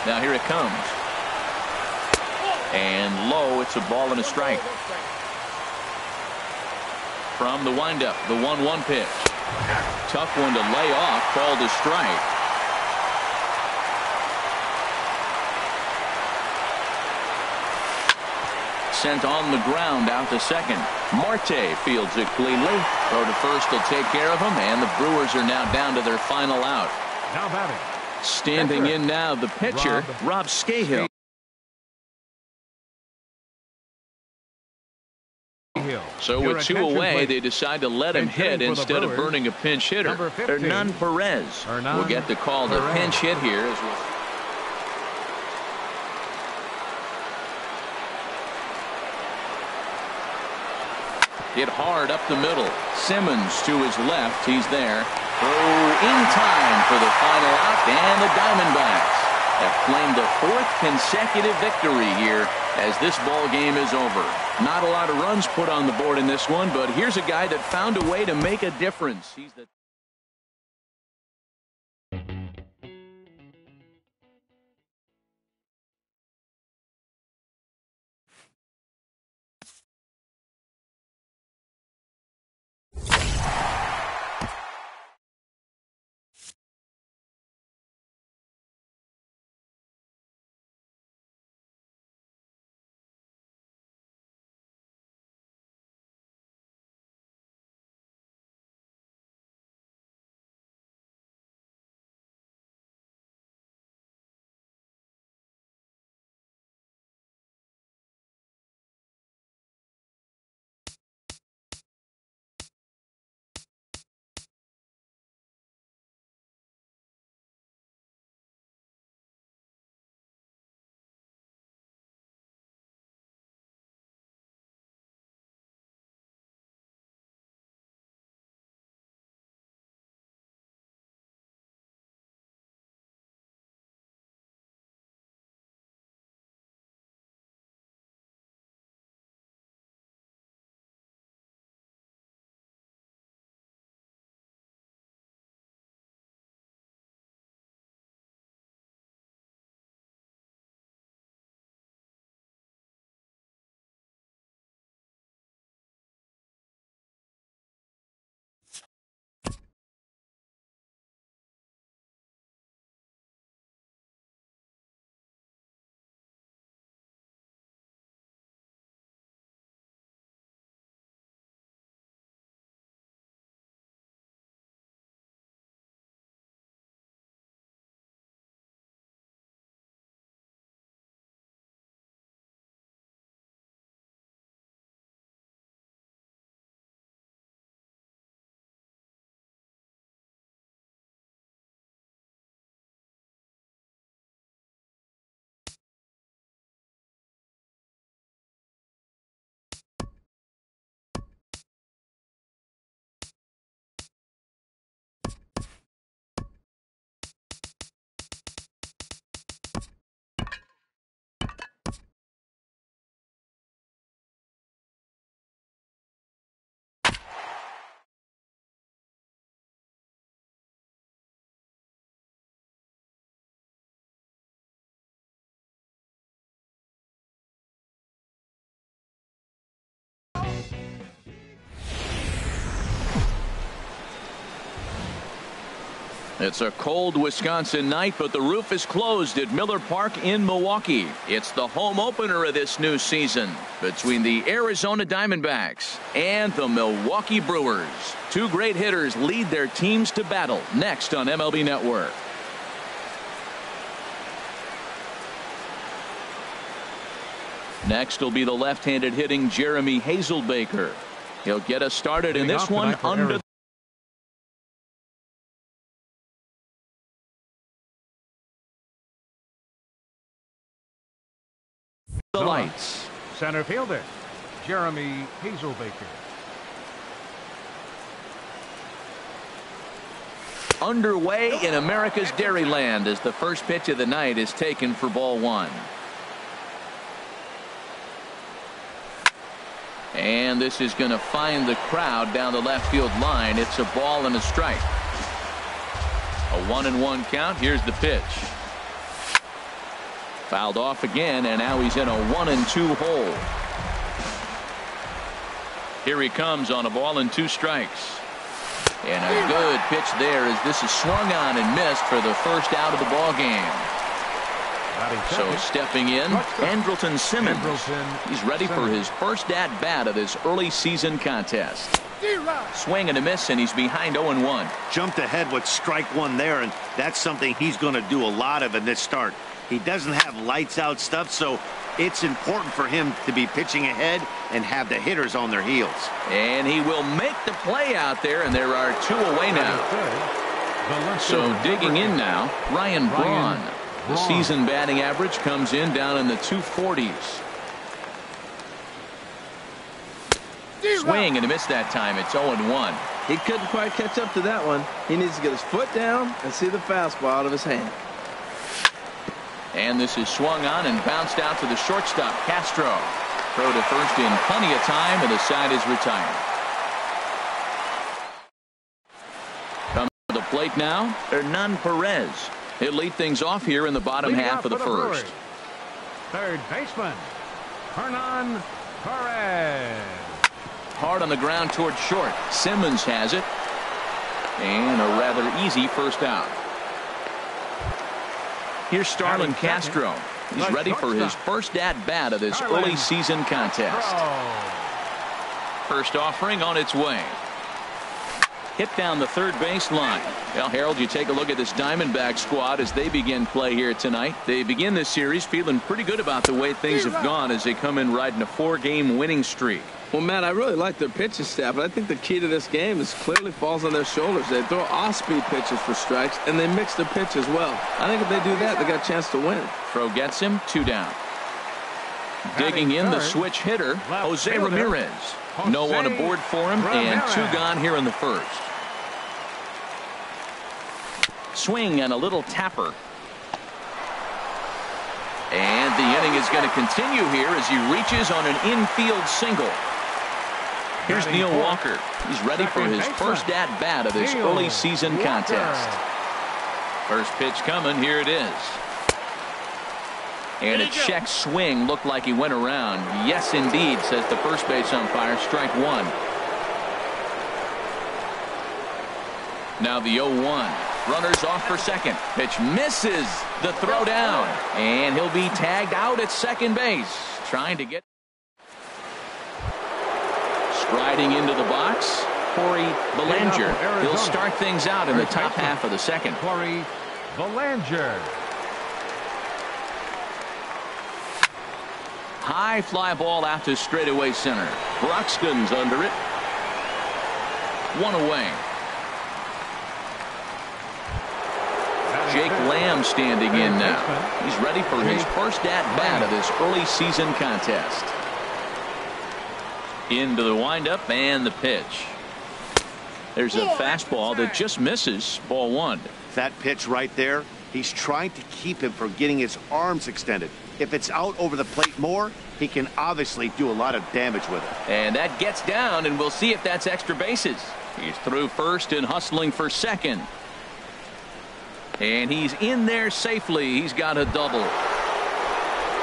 Now here it comes. And low, it's a ball and a strike. From the windup, the 1-1 pitch. Tough one to lay off, called a strike. Sent on the ground out to second. Marte fields it cleanly. Throw to first will take care of him, and the Brewers are now down to their final out. Now batting. Standing in now, the pitcher, Rob Scahill. So with two away, they decide to let him hit instead of burning a pinch hitter. Hernan Perez will get the call to pinch hit here as well. Hit hard up the middle. Simmons to his left. He's there. Throw in time for the final out, and the Diamondbacks have claimed the 4th consecutive victory here as this ball game is over. Not a lot of runs put on the board in this one, but here's a guy that found a way to make a difference. He's the It's a cold Wisconsin night, but the roof is closed at Miller Park in Milwaukee. It's the home opener of this new season between the Arizona Diamondbacks and the Milwaukee Brewers. Two great hitters lead their teams to battle next on MLB Network. Next will be the left-handed hitting Jeremy Hazelbaker. He'll get us started in this one under the lights. Center fielder, Jeremy Hazelbaker. Underway in America's Dairyland as the first pitch of the night is taken for ball one. And this is going to find the crowd down the left field line. It's a ball and a strike. A 1-1 count. Here's the pitch. Fouled off again, and now he's in a 1-2 hole. Here he comes on a ball and 2 strikes. And a good pitch there as this is swung on and missed for the first out of the ball game. So stepping in, Andrelton Simmons. He's ready for his first at-bat of this early season contest. Swing and a miss, and he's behind 0-1. Jumped ahead with strike one there, and that's something he's going to do a lot of in this start. He doesn't have lights out stuff, so it's important for him to be pitching ahead and have the hitters on their heels. And he will make the play out there, and there are two away now. So digging in now, Ryan Braun. The season batting average comes in down in the 240s. Swing and a miss that time. It's 0-1. He couldn't quite catch up to that one. He needs to get his foot down and see the fastball out of his hand. And this is swung on and bounced out to the shortstop, Castro. Throw to first in plenty of time, and the side is retired. Coming to the plate now, Hernan Perez. He'll lead things off here in the bottom half of the first. Third baseman, Hernan Perez. Hard on the ground towards short. Simmons has it. And a rather easy first out. Here's Starlin Castro. He's ready for his first at-bat of this early season contest. First offering on its way. Hit down the third baseline. Well, Harold, you take a look at this Diamondback squad as they begin play here tonight. They begin this series feeling pretty good about the way things have gone as they come in riding a 4-game winning streak. Well, Matt, I really like their pitching staff, but I think the key to this game is clearly falls on their shoulders. They throw off-speed pitches for strikes, and they mix the pitch as well. I think if they do that, they got a chance to win. Throw gets him, 2 down. Digging in the switch hitter, Jose Ramirez. No one aboard for him, and 2 gone here in the first. Swing and a little tapper. And the inning is going to continue here as he reaches on an infield single. Here's Neil Walker. He's ready for his first at-bat of this early season contest. First pitch coming. Here it is. And a check swing looked like he went around. Yes, indeed, says the first base umpire. Strike 1. Now the 0-1. Runners off for second. Pitch misses the throw down. And he'll be tagged out at second base. Trying to get. Striding into the box, Corey Belanger. He'll start things out in the top half of the second. Corey Belanger. High fly ball out to straightaway center. Broxton's under it. 1 away. Jake Lamb standing in now. He's ready for his first at-bat of this early season contest. Into the windup and the pitch. There's a fastball that just misses. Ball 1. That pitch right there, he's trying to keep him from getting his arms extended. If it's out over the plate more, he can obviously do a lot of damage with it. And that gets down, and we'll see if that's extra bases. He's through first and hustling for second. And he's in there safely. He's got a double.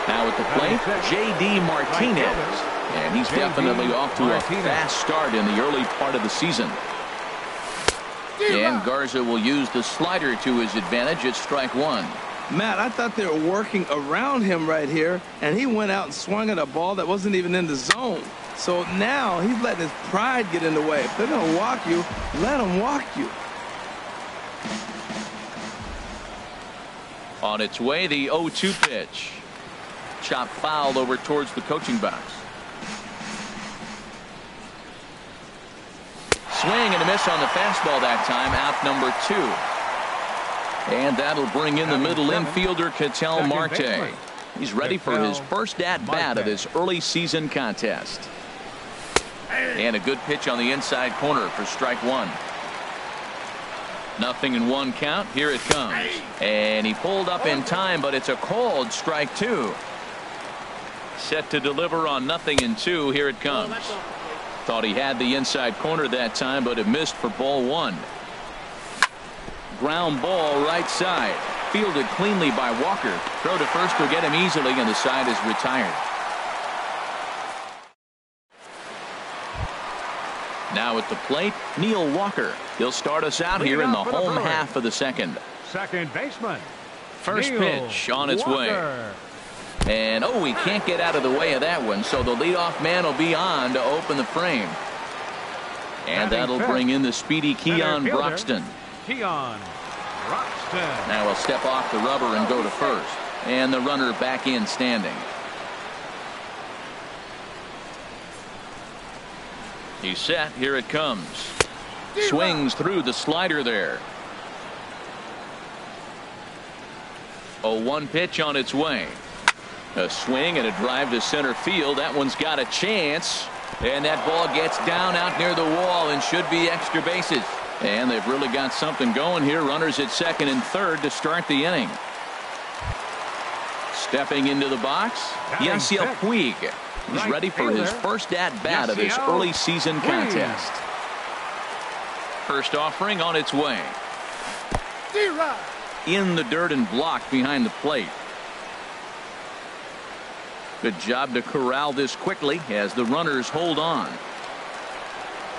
Now at the plate, J.D. Martinez. And he's definitely off to a fast start in the early part of the season. And Garza will use the slider to his advantage at strike 1. Matt, I thought they were working around him right here, and he went out and swung at a ball that wasn't even in the zone. So now he's letting his pride get in the way. If they're going to walk you, let them walk you. On its way, the 0-2 pitch. Chop fouled over towards the coaching box. Swing and a miss on the fastball that time. Out number 2. And that'll bring in the middle infielder, Ketel Marte. He's ready for his first at-bat of this early season contest. And a good pitch on the inside corner for strike 1. 0-1 count. Here it comes. And he pulled up in time, but it's a called strike 2. Set to deliver on 0-2. Here it comes. Thought he had the inside corner that time, but it missed for ball 1. Ground ball right side. Fielded cleanly by Walker. Throw to first will get him easily, and the side is retired. Now at the plate, Neil Walker. He'll start us out here in the home half of the second. Second baseman. First Neil pitch on its way. Walker. And he can't get out of the way of that one, so the leadoff man will be on to open the frame. And that'll bring in the speedy Keon Broxton. Keon Broxton. Now he'll step off the rubber and go to first. And the runner back in standing. He's set. Here it comes. Swings through the slider there. 0-1 pitch on its way. A swing and a drive to center field. That one's got a chance. And that ball gets down out near the wall and should be extra bases. And they've really got something going here. Runners at second and third to start the inning. Stepping into the box, Yasiel Puig. He's ready for his first at-bat of this early season contest. First offering on its way. In the dirt and blocked behind the plate. Good job to corral this quickly as the runners hold on.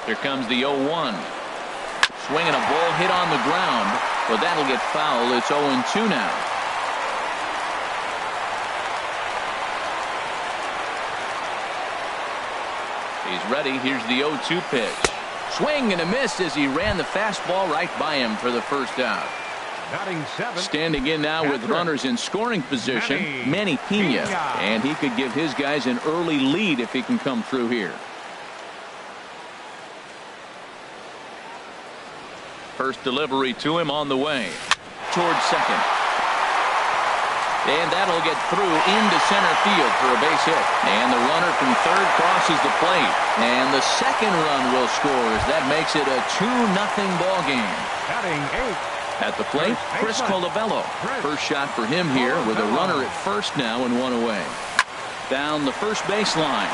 Here comes the 0-1. Swinging a ball hit on the ground, but that'll get foul. It's 0-2 now. He's ready. Here's the 0-2 pitch. Swing and a miss as he ran the fastball right by him for the first out. Batting seventh. Standing in now with runners in scoring position, Manny Pena. And he could give his guys an early lead if he can come through here. First delivery to him on the way. Towards second. And that'll get through into center field for a base hit. And the runner from third crosses the plate. And the second run will score as that makes it a 2-0 ball game. Batting eighth. At the plate, Chris Colabello. First shot for him here with a runner at first now and one away. Down the first baseline.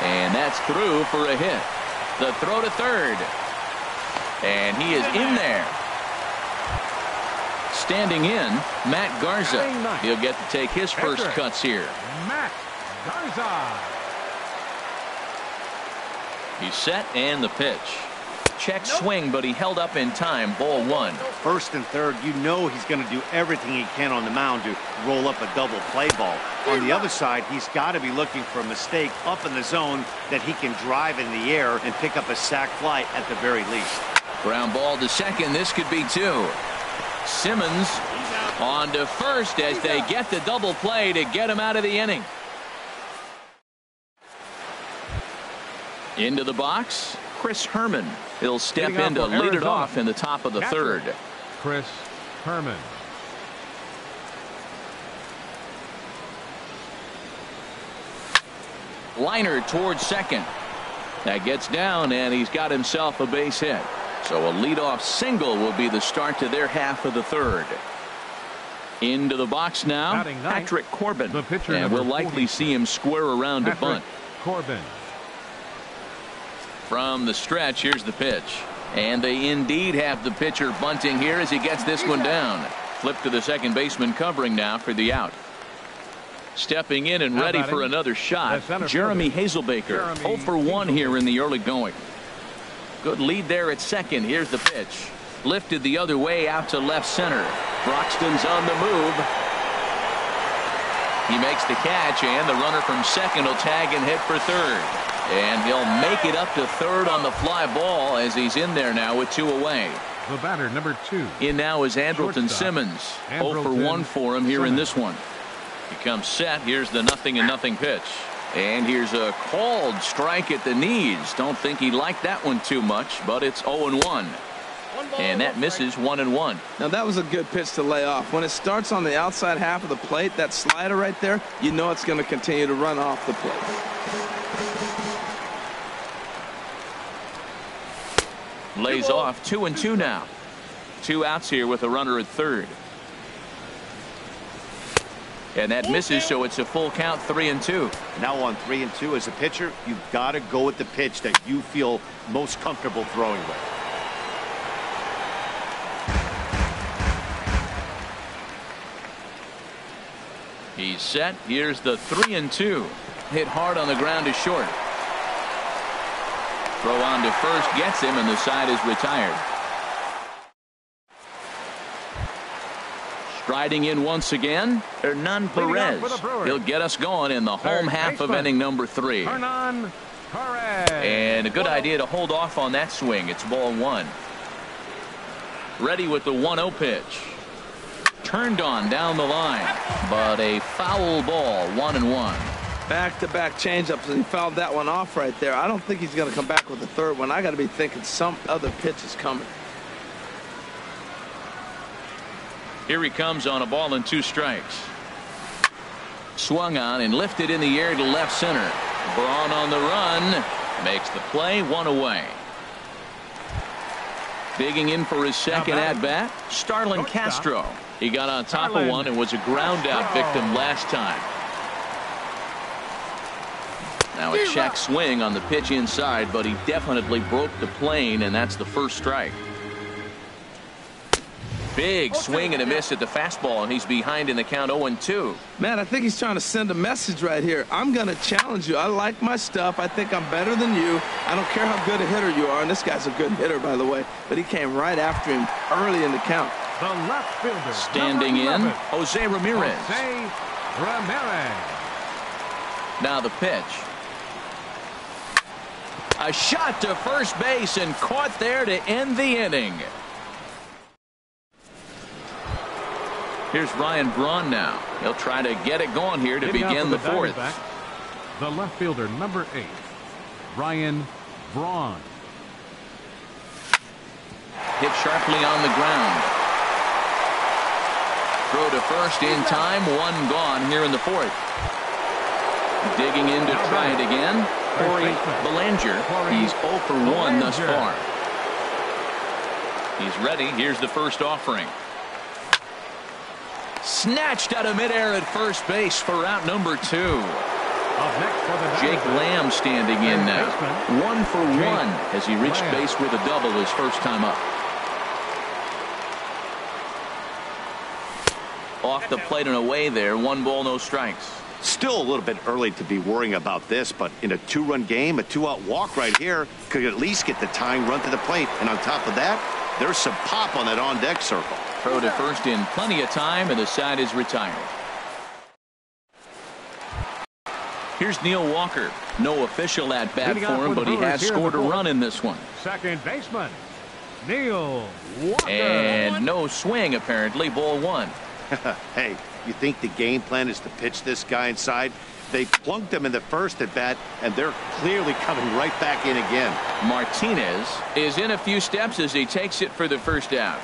And that's through for a hit. The throw to third. And he is in there. Standing in, Matt Garza. He'll get to take his first cuts here. Matt Garza. He's set and the pitch. Check swing, but he held up in time. Ball one. First and third, you know he's going to do everything he can on the mound to roll up a double play ball. On the other side, he's got to be looking for a mistake up in the zone that he can drive in the air and pick up a sac fly at the very least. Ground ball to second. This could be two. Simmons on to first as they get the double play to get him out of the inning. Into the box, Chris Herman. He'll step in to lead it off in the top of the third. Chris Herman. Liner towards second. That gets down, and he's got himself a base hit. So a leadoff single will be the start to their half of the third. Into the box now, Patrick Corbin. And we'll likely see him square around to bunt. Corbin. From the stretch, here's the pitch. And they indeed have the pitcher bunting here as he gets this one down. Flip to the second baseman covering now for the out. Stepping in and ready for another shot, Jeremy Hazelbaker. 0 for 1 here in the early going. Good lead there at second. Here's the pitch. Lifted the other way out to left center. Broxton's on the move. He makes the catch, and the runner from second will tag and hit for third. And he'll make it up to third on the fly ball as he's in there now with 2 away. The batter, number 2. In now is Andrelton Simmons. 0 for 1 for him here in this one. He comes set. Here's the 0-0 pitch. And here's a called strike at the knees. Don't think he liked that one too much, but it's 0-1. And that misses 1-1. Now that was a good pitch to lay off. When it starts on the outside half of the plate, that slider right there, you know it's going to continue to run off the plate. Lays off 2-2 now. 2 outs here with a runner at third. And that misses, so it's a full count, 3-2. Now on 3-2 as a pitcher, you've got to go with the pitch that you feel most comfortable throwing with. He's set. Here's the 3-2. Hit hard on the ground to short. Throw on to first gets him, and the side is retired. Striding in once again, Hernan Perez. He'll get us going in the home half of inning number 3. Hernan Perez. And a good idea to hold off on that swing. It's ball 1. Ready with the 1-0 pitch. Turned on down the line, but a foul ball, 1-1. Back-to-back changeups, and he fouled that one off right there. I don't think he's going to come back with the third one. I got to be thinking some other pitch is coming. Here he comes on a ball and 2 strikes. Swung on and lifted in the air to left center. Braun on the run. Makes the play, 1 away. Digging in for his second at-bat, Starlin Castro. He got on top of one and was a ground-out victim last time. Now a check swing on the pitch inside, but he definitely broke the plane, and that's the first strike. Big swing and a miss at the fastball, and he's behind in the count 0-2. Man, I think he's trying to send a message right here. I'm going to challenge you. I like my stuff. I think I'm better than you. I don't care how good a hitter you are, and this guy's a good hitter, by the way, but he came right after him early in the count. The left fielder. Standing in, Jose Ramirez. Jose Ramirez. Now the pitch. A shot to first base and caught there to end the inning. Here's Ryan Braun now. He'll try to get it going here to begin the 4th. The left fielder, number 8, Ryan Braun. Hit sharply on the ground. Throw to first in time. 1 gone here in the 4th. Digging in to try it again. Corey Belanger. He's 0 for 1 thus far. He's ready. Here's the first offering. Snatched out of midair at first base for out number 2. Jake Lamb standing in now. 1 for 1 as he reached base with a double his first time up. Off the plate and away there. 1 ball, no strikes. Still a little bit early to be worrying about this, but in a 2-run game, a 2-out walk right here could at least get the tying run to the plate. And on top of that, there's some pop on that on-deck circle. Throw to first in plenty of time, and the side is retired. Here's Neil Walker. No official at-bat for him, but he has scored a run in this one. Second baseman, Neil Walker. And no swing, apparently. Ball 1. Hey, you think the game plan is to pitch this guy inside? They plunked him in the first at bat, and they're clearly coming right back in again. Martinez is in a few steps as he takes it for the first out.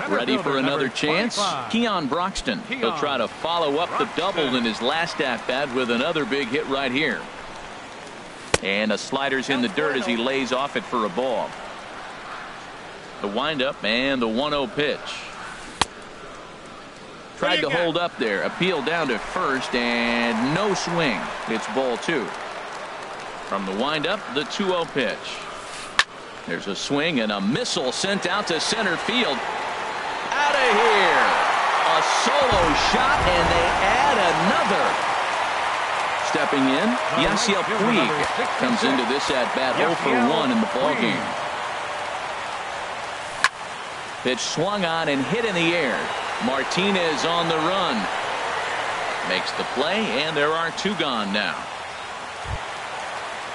Ready for another chance? Keon Broxton. He'll try to follow up the double in his last at-bat with another big hit right here. And a slider's in the dirt as he lays off it for a ball. The windup and the 1-0 pitch. Tried to hold up there. Appeal down to first and no swing. It's ball 2. From the windup, the 2-0 pitch. There's a swing and a missile sent out to center field. Out of here. A solo shot, and they add another. Stepping in, Yasiel Puig comes into this at-bat 0 for 1 in the ballgame. Pitch swung on and hit in the air. Martinez on the run. Makes the play, and there are 2 gone now.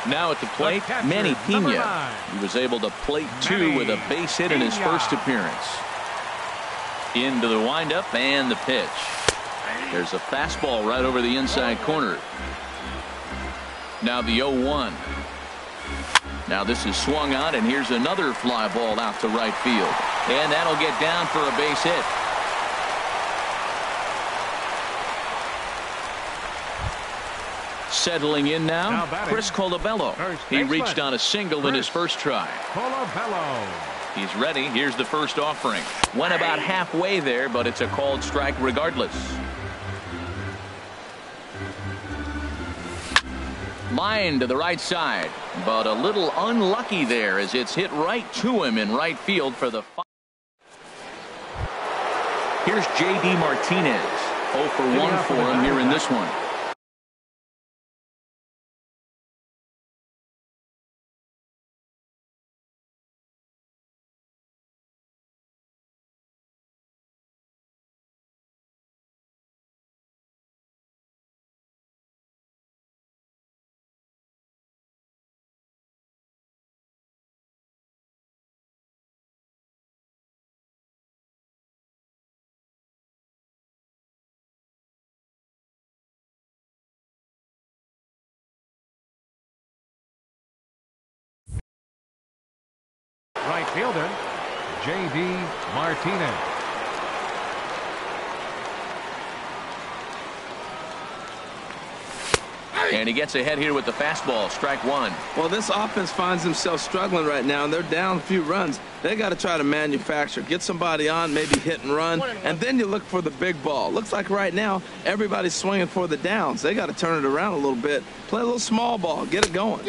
Now at the plate, Manny Pena. He was able to plate 2 with a base hit in his first appearance. Into the windup and the pitch. There's a fastball right over the inside corner. Now the 0-1. Now this is swung on, and here's another fly ball out to right field. And that'll get down for a base hit. Settling in now, Chris Colabello. He reached on a single in his first try. He's ready. Here's the first offering. Went about halfway there, but it's a called strike regardless. Line to the right side, but a little unlucky there as it's hit right to him in right field for the. Here's J.D. Martinez. 0 for 1 for him here in this one. Right fielder, J.D. Martinez. And he gets ahead here with the fastball. Strike one. Well, this offense finds themselves struggling right now, and they're down a few runs. They got to try to manufacture, get somebody on, maybe hit and run, and then you look for the big ball. Looks like right now everybody's swinging for the downs. They got to turn it around a little bit, play a little small ball, get it going.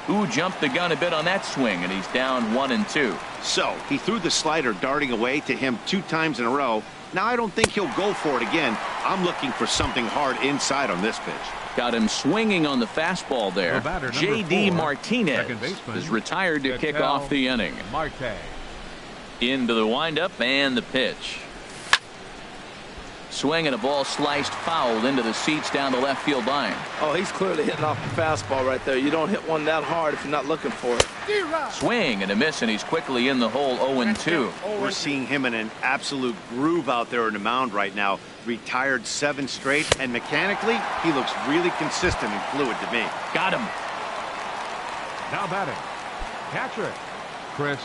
Who jumped the gun a bit on that swing, and he's down 1-2. So he threw the slider darting away to him 2 times in a row. Now I don't think he'll go for it again. I'm looking for something hard inside on this pitch. Got him swinging on the fastball there. J.D. Martinez is retired to kick off the inning. Into the windup and the pitch. Swing and a ball sliced foul into the seats down the left field line. Oh, he's clearly hitting off the fastball right there. You don't hit one that hard if you're not looking for it. Swing and a miss, and he's quickly in the hole. 0-2. We're seeing him in an absolute groove out there in the mound right now. Retired 7 straight, and mechanically, he looks really consistent and fluid to me. Got him. Now batting, catcher, Chris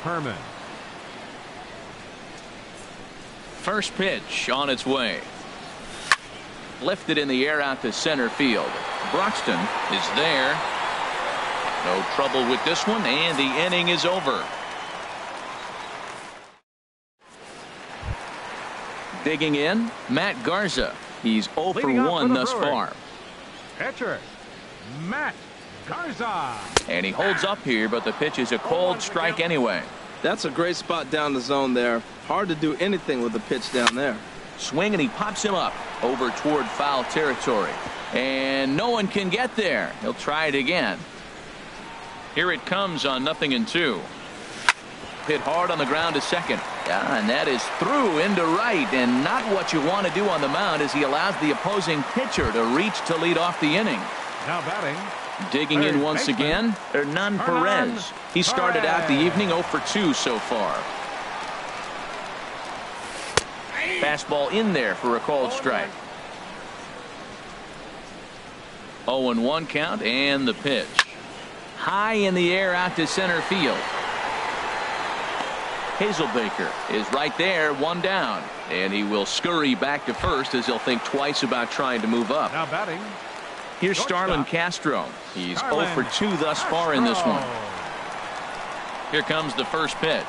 Herman. First pitch on its way. Lifted in the air out to center field. Broxton is there. No trouble with this one, and the inning is over. Digging in, Matt Garza. He's 0 for 1 thus far. Catcher, Matt Garza. And he holds up here, but the pitch is a cold strike anyway. That's a great spot down the zone there. Hard to do anything with the pitch down there. Swing, and he pops him up over toward foul territory. And no one can get there. He'll try it again. Here it comes on 0-2. Hit hard on the ground to second. And that is through into right, and not what you want to do on the mound as he allows the opposing pitcher to reach to lead off the inning. Now batting, digging in once again, Hernan Perez. He started out the evening 0 for 2 so far. Fastball in there for a called strike. 0-1 count, and the pitch. High in the air out to center field. Hazelbaker is right there, 1 down, and he will scurry back to first as he'll think twice about trying to move up. now batting, Here's Starlin Castro. He's 0 for 2 thus far in this one. Here comes the first pitch.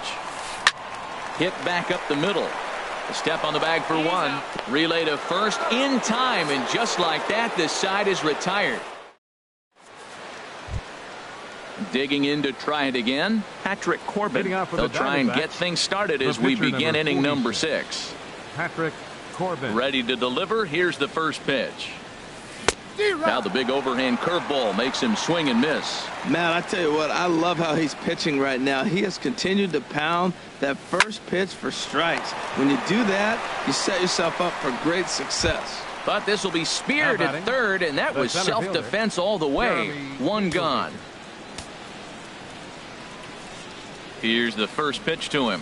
Hit back up the middle. A step on the bag for 1. Relay to first in time, and just like that, this side is retired. Digging in to try it again, Patrick Corbin. They'll try and get things started as we begin inning number 6. Patrick Corbin. Ready to deliver. Here's the first pitch. Now the big overhand curveball makes him swing and miss. Man, I tell you what, I love how he's pitching right now. He has continued to pound that first pitch for strikes. When you do that, you set yourself up for great success. But this will be speared at third, and that was self-defense all the way. 1 gone. Here's the first pitch to him.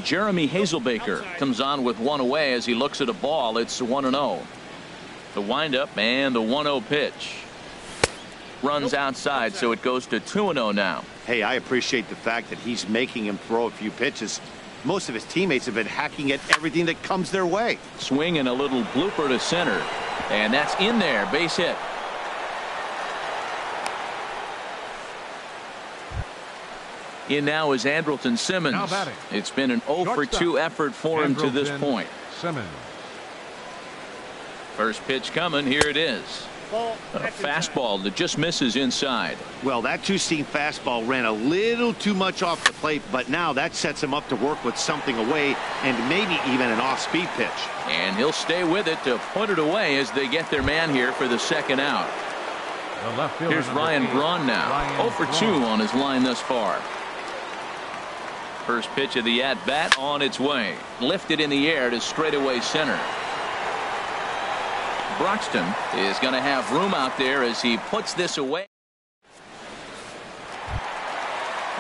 Jeremy Hazelbaker comes on with 1 away as he looks at a ball. It's 1-0. The windup and the 1-0 pitch. Runs outside, so it goes to 2-0 now. Hey, I appreciate the fact that he's making him throw a few pitches. Most of his teammates have been hacking at everything that comes their way. Swing and a little blooper to center. And that's in there. Base hit. In now is Andrelton Simmons. It's been an 0 for 2 effort for him to this point. Simmons. First pitch coming. Here it is. A fastball that just misses inside. Well, that 2-seam fastball ran a little too much off the plate, but now that sets him up to work with something away and maybe even an off-speed pitch. And he'll stay with it to put it away as they get their man here for the second out. Here's Ryan Braun now. 0 for 2 on his line thus far. First pitch of the at-bat on its way. Lifted in the air to straightaway center. Broxton is going to have room out there as he puts this away.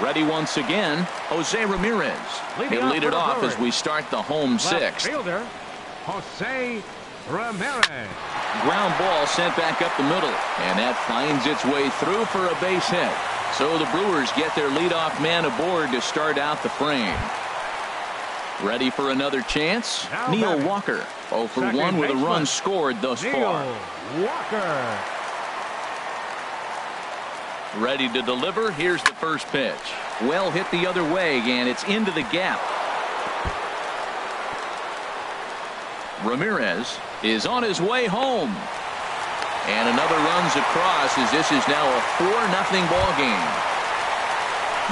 Ready once again, Jose Ramirez. He'll lead it off as we start the home 6th. Fielder, Jose Ramirez. Ground ball sent back up the middle, and that finds its way through for a base hit. So the Brewers get their leadoff man aboard to start out the frame. Ready for another chance? Now Neil batting. Walker. 0 for Second 1 with a baseman. run scored thus Neil far. Walker. Ready to deliver. Here's the first pitch. Well hit the other way, and it's into the gap. Ramirez is on his way home. And another runs across as this is now a 4-0 ball game.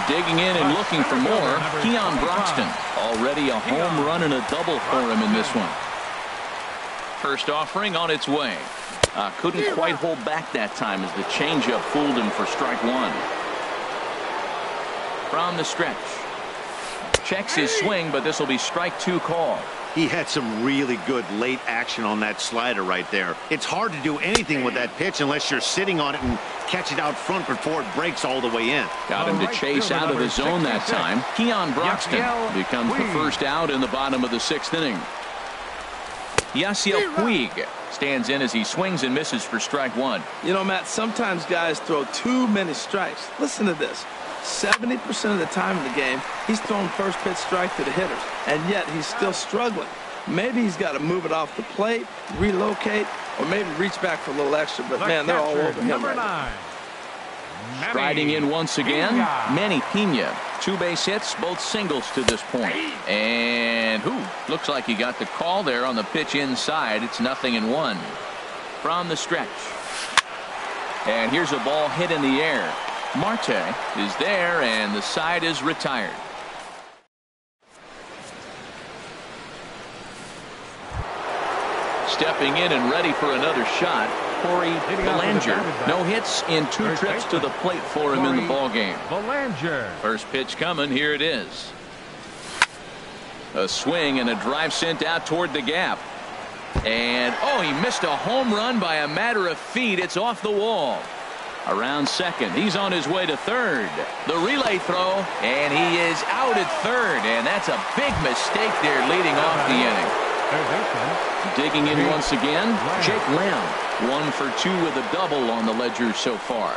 Digging in and looking for more, Keon Broxton. Already a home run and a double for him in this one. First offering on its way. Couldn't quite hold back that time as the changeup fooled him for strike one. From the stretch. Checks his swing, but this will be strike two call. He had some really good late action on that slider right there. It's hard to do anything with that pitch unless you're sitting on it and catch it out front before it breaks all the way in. Got him to chase out of the zone that time. Keon Broxton becomes the first out in the bottom of the 6th inning. Yasiel Puig stands in as he swings and misses for strike one. You know, Matt, sometimes guys throw too many strikes. Listen to this. 70% of the time in the game, he's throwing first pitch strike to the hitters, and yet he's still struggling. Maybe he's got to move it off the plate, relocate, or maybe reach back for a little extra, but man, they're all over him right now. Striding in once again, Manny Pena. 2 base hits, both singles to this point. And looks like he got the call there on the pitch inside. It's 0-1 from the stretch. And here's a ball hit in the air. Marte is there, and the side is retired. Stepping in and ready for another shot, Corey Belanger. No hits in 2 trips to the plate for him in the ball game. Belanger. First pitch coming. Here it is. A swing and a drive sent out toward the gap. And he missed a home run by a matter of feet. It's off the wall. Around second. He's on his way to third. The relay throw, and he is out at third. And that's a big mistake there leading off the inning. Digging in once again, Jake Lamb. 1 for 2 with a double on the ledger so far.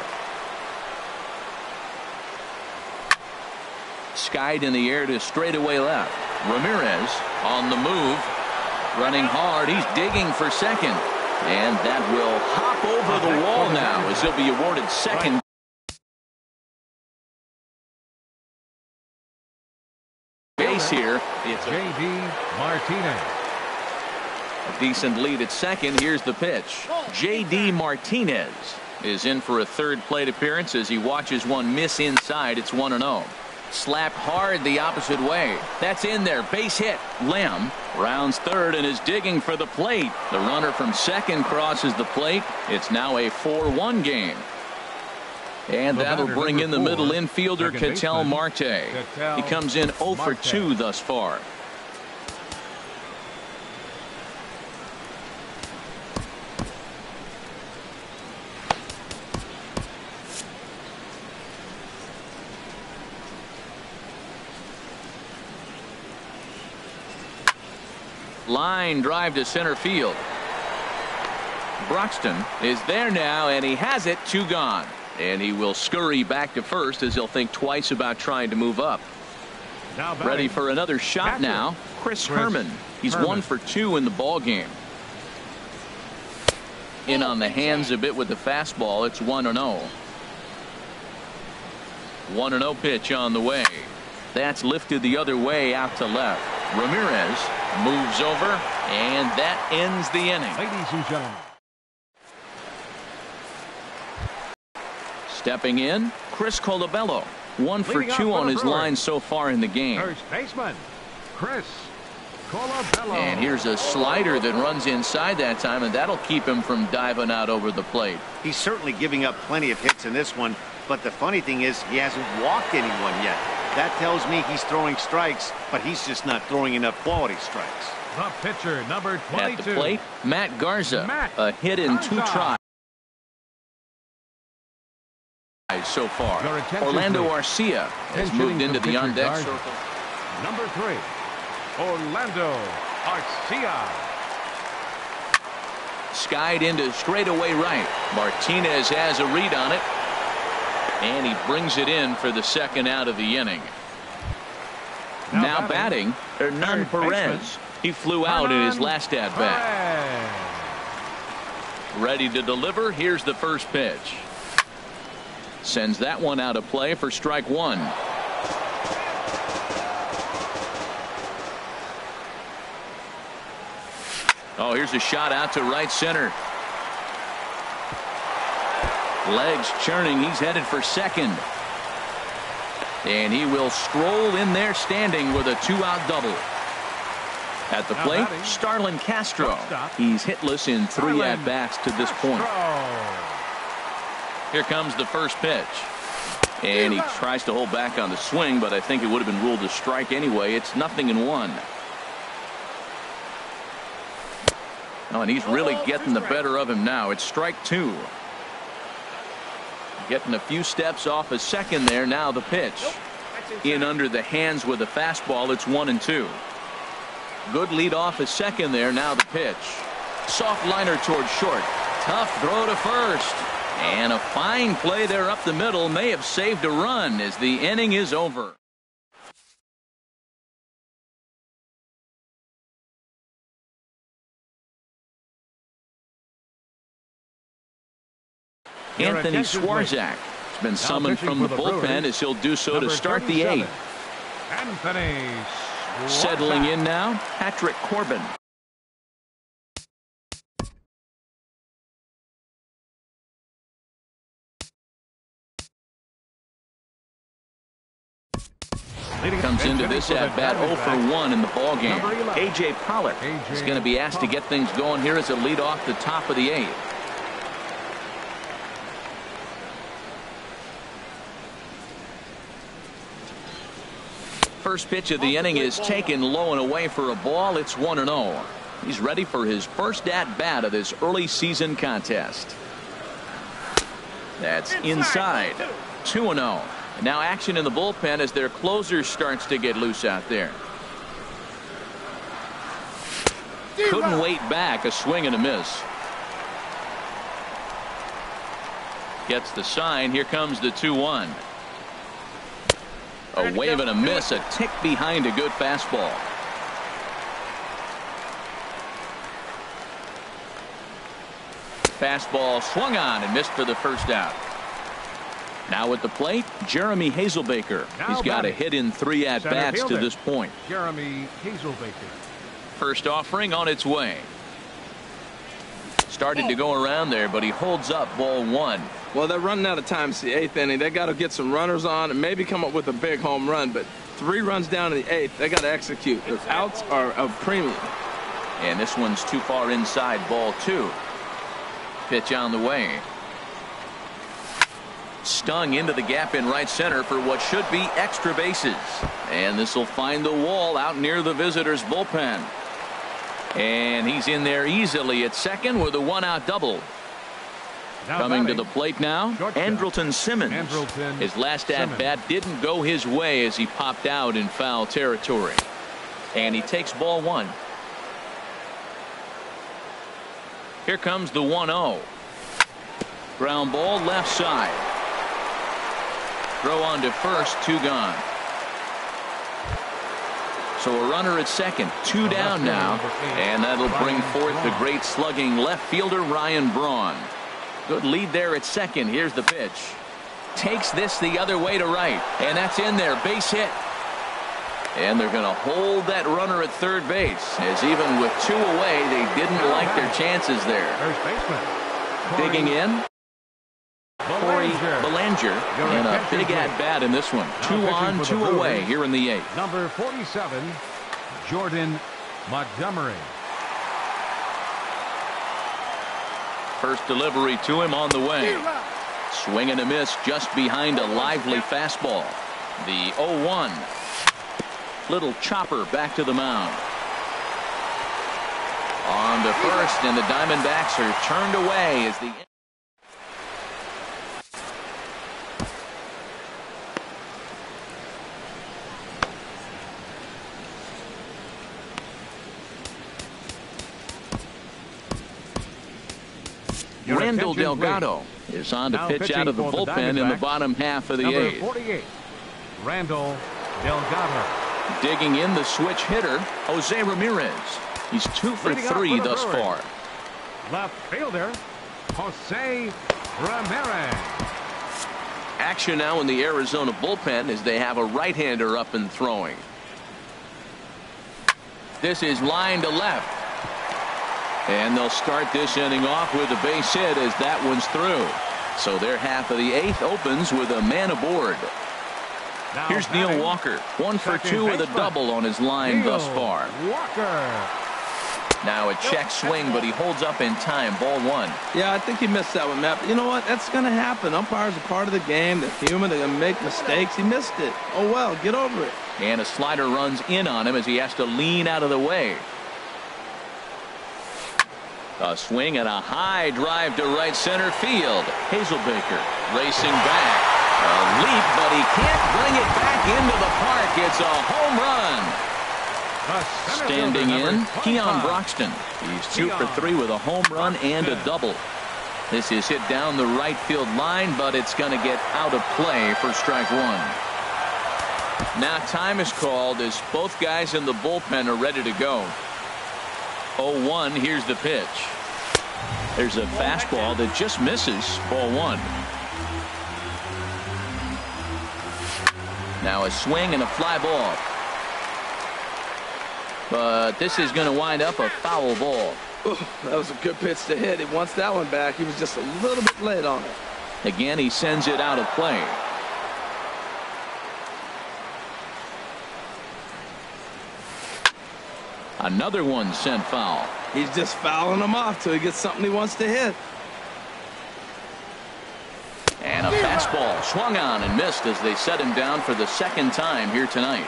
Skied in the air to straightaway left. Ramirez on the move. Running hard. He's digging for second. And that will hop over the wall now as he'll be awarded second. Base here. It's J.D. Martinez. a decent lead at second. Here's the pitch. J.D. Martinez is in for a third plate appearance as he watches one miss inside. It's 1-0. Slapped hard the opposite way. That's in there. Base hit. Lamb rounds third and is digging for the plate. The runner from second crosses the plate. It's now a 4-1 game. And that'll bring in the middle infielder, Ketel Marte. He comes in 0 for 2 thus far. Line drive to center field. Broxton is there now, and he has it. 2 gone. And he will scurry back to first as he'll think twice about trying to move up. Ready for another shot now. Chris Herman. He's 1 for 2 in the ball game. In on the hands a bit with the fastball. It's 1-0. 1-0 pitch on the way. That's lifted the other way out to left. Ramirez moves over, and that ends the inning. Ladies and gentlemen. Stepping in, Chris Colabello. 1 for 2 on his line so far in the game. First baseman, Chris Colabello. And here's a slider that runs inside that time, and that'll keep him from diving out over the plate. He's certainly giving up plenty of hits in this one, but the funny thing is he hasn't walked anyone yet. That tells me he's throwing strikes, but he's just not throwing enough quality strikes. The pitcher, number 22. At the plate, Matt Garza. A hit in 2 tries so far. Orlando Arcia has moved into the on-deck circle. Number 3, Orlando Arcia. Skied into straightaway right. Martinez has a read on it. And he brings it in for the second out of the inning. Now batting, Hernan Perez. He flew out in his last at-bat. Ready to deliver. Here's the first pitch. Sends that one out of play for strike one. Oh, here's a shot out to right center. Legs churning. He's headed for second. And he will stroll in there standing with a two-out double. At the plate, Starlin Castro. He's hitless in 3 at-bats to this point. Here comes the first pitch. And he tries to hold back on the swing, but I think it would have been ruled a strike anyway. It's 0-1. Oh, and he's really getting the better of him now. It's strike 2. Getting a few steps off a second there. Now the pitch. In under the hands with a fastball. It's 1-2. Good lead off a second there. Now the pitch. Soft liner towards short. Tough throw to first. And a fine play there up the middle. May have saved a run as the inning is over. Anthony Swarzak has been summoned from the bullpen as he'll do so to start the 8th. Anthony Settling in now, Patrick Corbin. Comes into this at-bat 0 for 1 in the ballgame. A.J. Pollock is going to be asked to get things going here as a lead off the top of the 8th. First pitch of the inning is taken low and away for a ball. It's 1-0. He's ready for his first at-bat of this early season contest. That's inside. 2-0. Now action in the bullpen as their closer starts to get loose out there. Couldn't wait back. A swing and a miss. Gets the sign. Here comes the 2-1. A wave and a miss, a tick behind a good fastball. Fastball swung on and missed for the first out. Now at the plate, Jeremy Hazelbaker. He's got a hit in 3 at-bats to this point. Jeremy Hazelbaker. First offering on its way. Started to go around there, but he holds up ball 1. Well, they're running out of time. It's the 8th inning. They got to get some runners on and maybe come up with a big home run. But 3 runs down in the 8th, they got to execute. The outs are a premium. And this one's too far inside, ball 2. Pitch on the way. Stung into the gap in right center for what should be extra bases. And this will find the wall out near the visitors' bullpen. And he's in there easily at second with a 1-out double. Coming to the plate now, Andrelton Simmons. His last at-bat didn't go his way as he popped out in foul territory. And he takes ball 1. Here comes the 1-0. Ground ball left side. Throw on to first, 2 gone. So a runner at second, 2 down now. And that'll bring forth the great slugging left fielder Ryan Braun. Good lead there at second. Here's the pitch. Takes this the other way to right. And that's in there. Base hit. And they're going to hold that runner at third base. As even with 2 away, they didn't like their chances there. Digging in. Corey Belanger. And a big at-bat in this one. 2 on, 2 away here in the 8th. Number 47, Jordan Montgomery. First delivery to him on the way. Swing and a miss just behind a lively fastball. The 0-1. Little chopper back to the mound. On to first, and the Diamondbacks are turned away as the Randall Delgado is on to Now pitch out of the pitching for the bullpen in the Diamondbacks, bottom half of the number eighth. 48, Randall Delgado. Digging in the switch hitter, Jose Ramirez. He's 2 for Leading off 3 for the thus Brewers, far. left fielder, Jose Ramirez. Action now in the Arizona bullpen as they have a right-hander up and throwing. This is line to left. And they'll start this inning off with a base hit as that one's through. So their half of the eighth opens with a man aboard. Now Here's Neil batting, Walker, 1 for second 2 with a baseman, double on his line Neil thus far. Walker. Now a check swing, but he holds up in time. Ball 1. Yeah, I think he missed that one, Matt. But you know what? That's going to happen. Umpires are part of the game. They're human. They're going to make mistakes. He missed it. Oh, well, get over it. And a slider runs in on him as he has to lean out of the way. A swing and a high drive to right center field. Hazelbaker racing back. A leap, but he can't bring it back into the park. It's a home run. Standing in, Keon Broxton. He's 2 for 3 with a home run and a double. This is hit down the right field line, but it's going to get out of play for strike 1. Now time is called as both guys in the bullpen are ready to go. 0-1, here's the pitch. There's a fastball that just misses. Ball 1. Now a swing and a fly ball. But this is going to wind up a foul ball. Ooh, that was a good pitch to hit. He wants that one back. He was just a little bit late on it. Again, he sends it out of play. Another one sent foul. He's just fouling them off till he gets something he wants to hit. And a fastball swung on and missed as they set him down for the second time here tonight.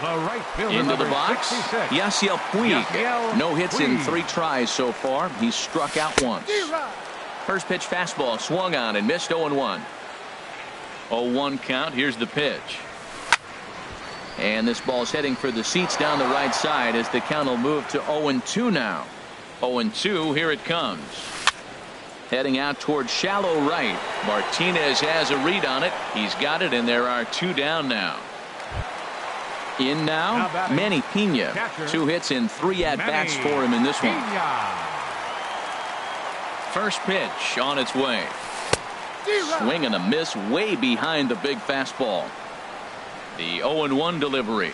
The right fielder, Into the number box, 66, Yasiel Puig. Yasiel No hits in Puig. 3 tries so far. He's struck out once. First pitch fastball swung on and missed. 0-1. 0-1 count. Here's the pitch. And this ball's heading for the seats down the right side as the count will move to 0-2 now. 0-2, here it comes. Heading out towards shallow right. Martinez has a read on it. He's got it, and there are 2 down now. In now, Manny Pena. Catcher, 2 hits and 3 at-bats for him in this one. Pena. First pitch on its way. Swing and a miss way behind the big fastball. The 0-1 delivery.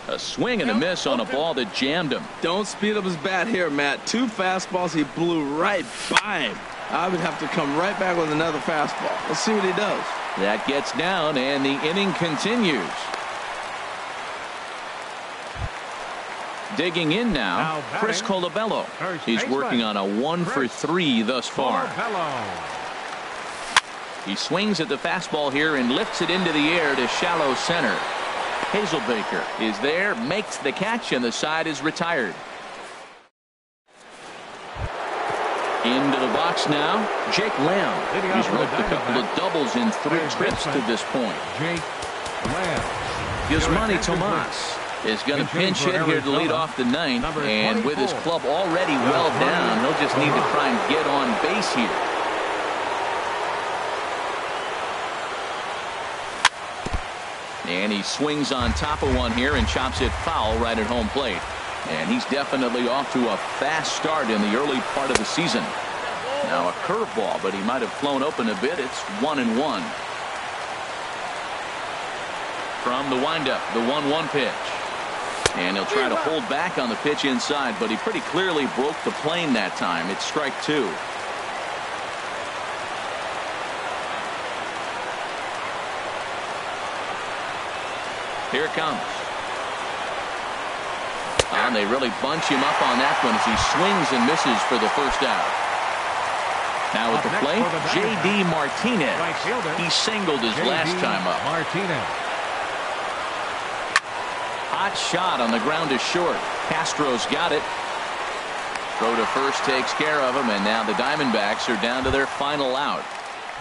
A swing and a miss on a ball that jammed him. Don't speed up his bat here, Matt. 2 fastballs. He blew right by him. I would have to come right back with another fastball. Let's see what he does. That gets down, and the inning continues. Digging in now, Chris Colabello. He's working on a 1 for 3 thus far. He swings at the fastball here and lifts it into the air to shallow center. Hazelbaker is there, makes the catch, and the side is retired. Into the box now, Jake Lamb. He's roped a couple of doubles in 3 trips to this point. Jake Lamb. Yasmani Tomas is going to pinch hit here to lead off the 9th, and with his club already well down, he'll just need to try and get on base here. And he swings on top of one here and chops it foul right at home plate. And he's definitely off to a fast start in the early part of the season. Now a curveball, but he might have flown open a bit. It's 1-1. From the windup, the 1-1 pitch. And he'll try to hold back on the pitch inside, but he pretty clearly broke the plane that time. It's strike 2. Here it comes. And they really bunch him up on that one as he swings and misses for the first out. Now at the plate, J.D. Martinez. He singled his last time up. Martinez. Hot shot on the ground to short. Castro's got it. Throw to first takes care of him, and now the Diamondbacks are down to their final out.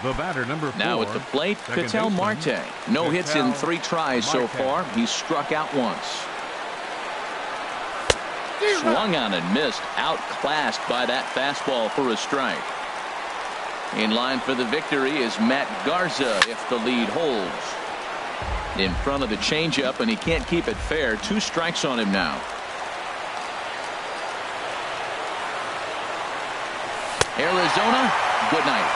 The batter, number 4. Now at the plate, Ketel Marte. No hits in 3 tries so far. He's struck out once. Swung on and missed. Outclassed by that fastball for a strike. In line for the victory is Matt Garza if the lead holds. In front of the changeup, and he can't keep it fair. 2 strikes on him now. Arizona, good night.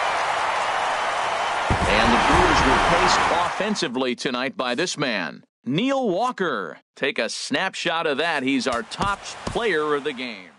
And the Brewers were paced offensively tonight by this man, Neil Walker. Take a snapshot of that. He's our top player of the game.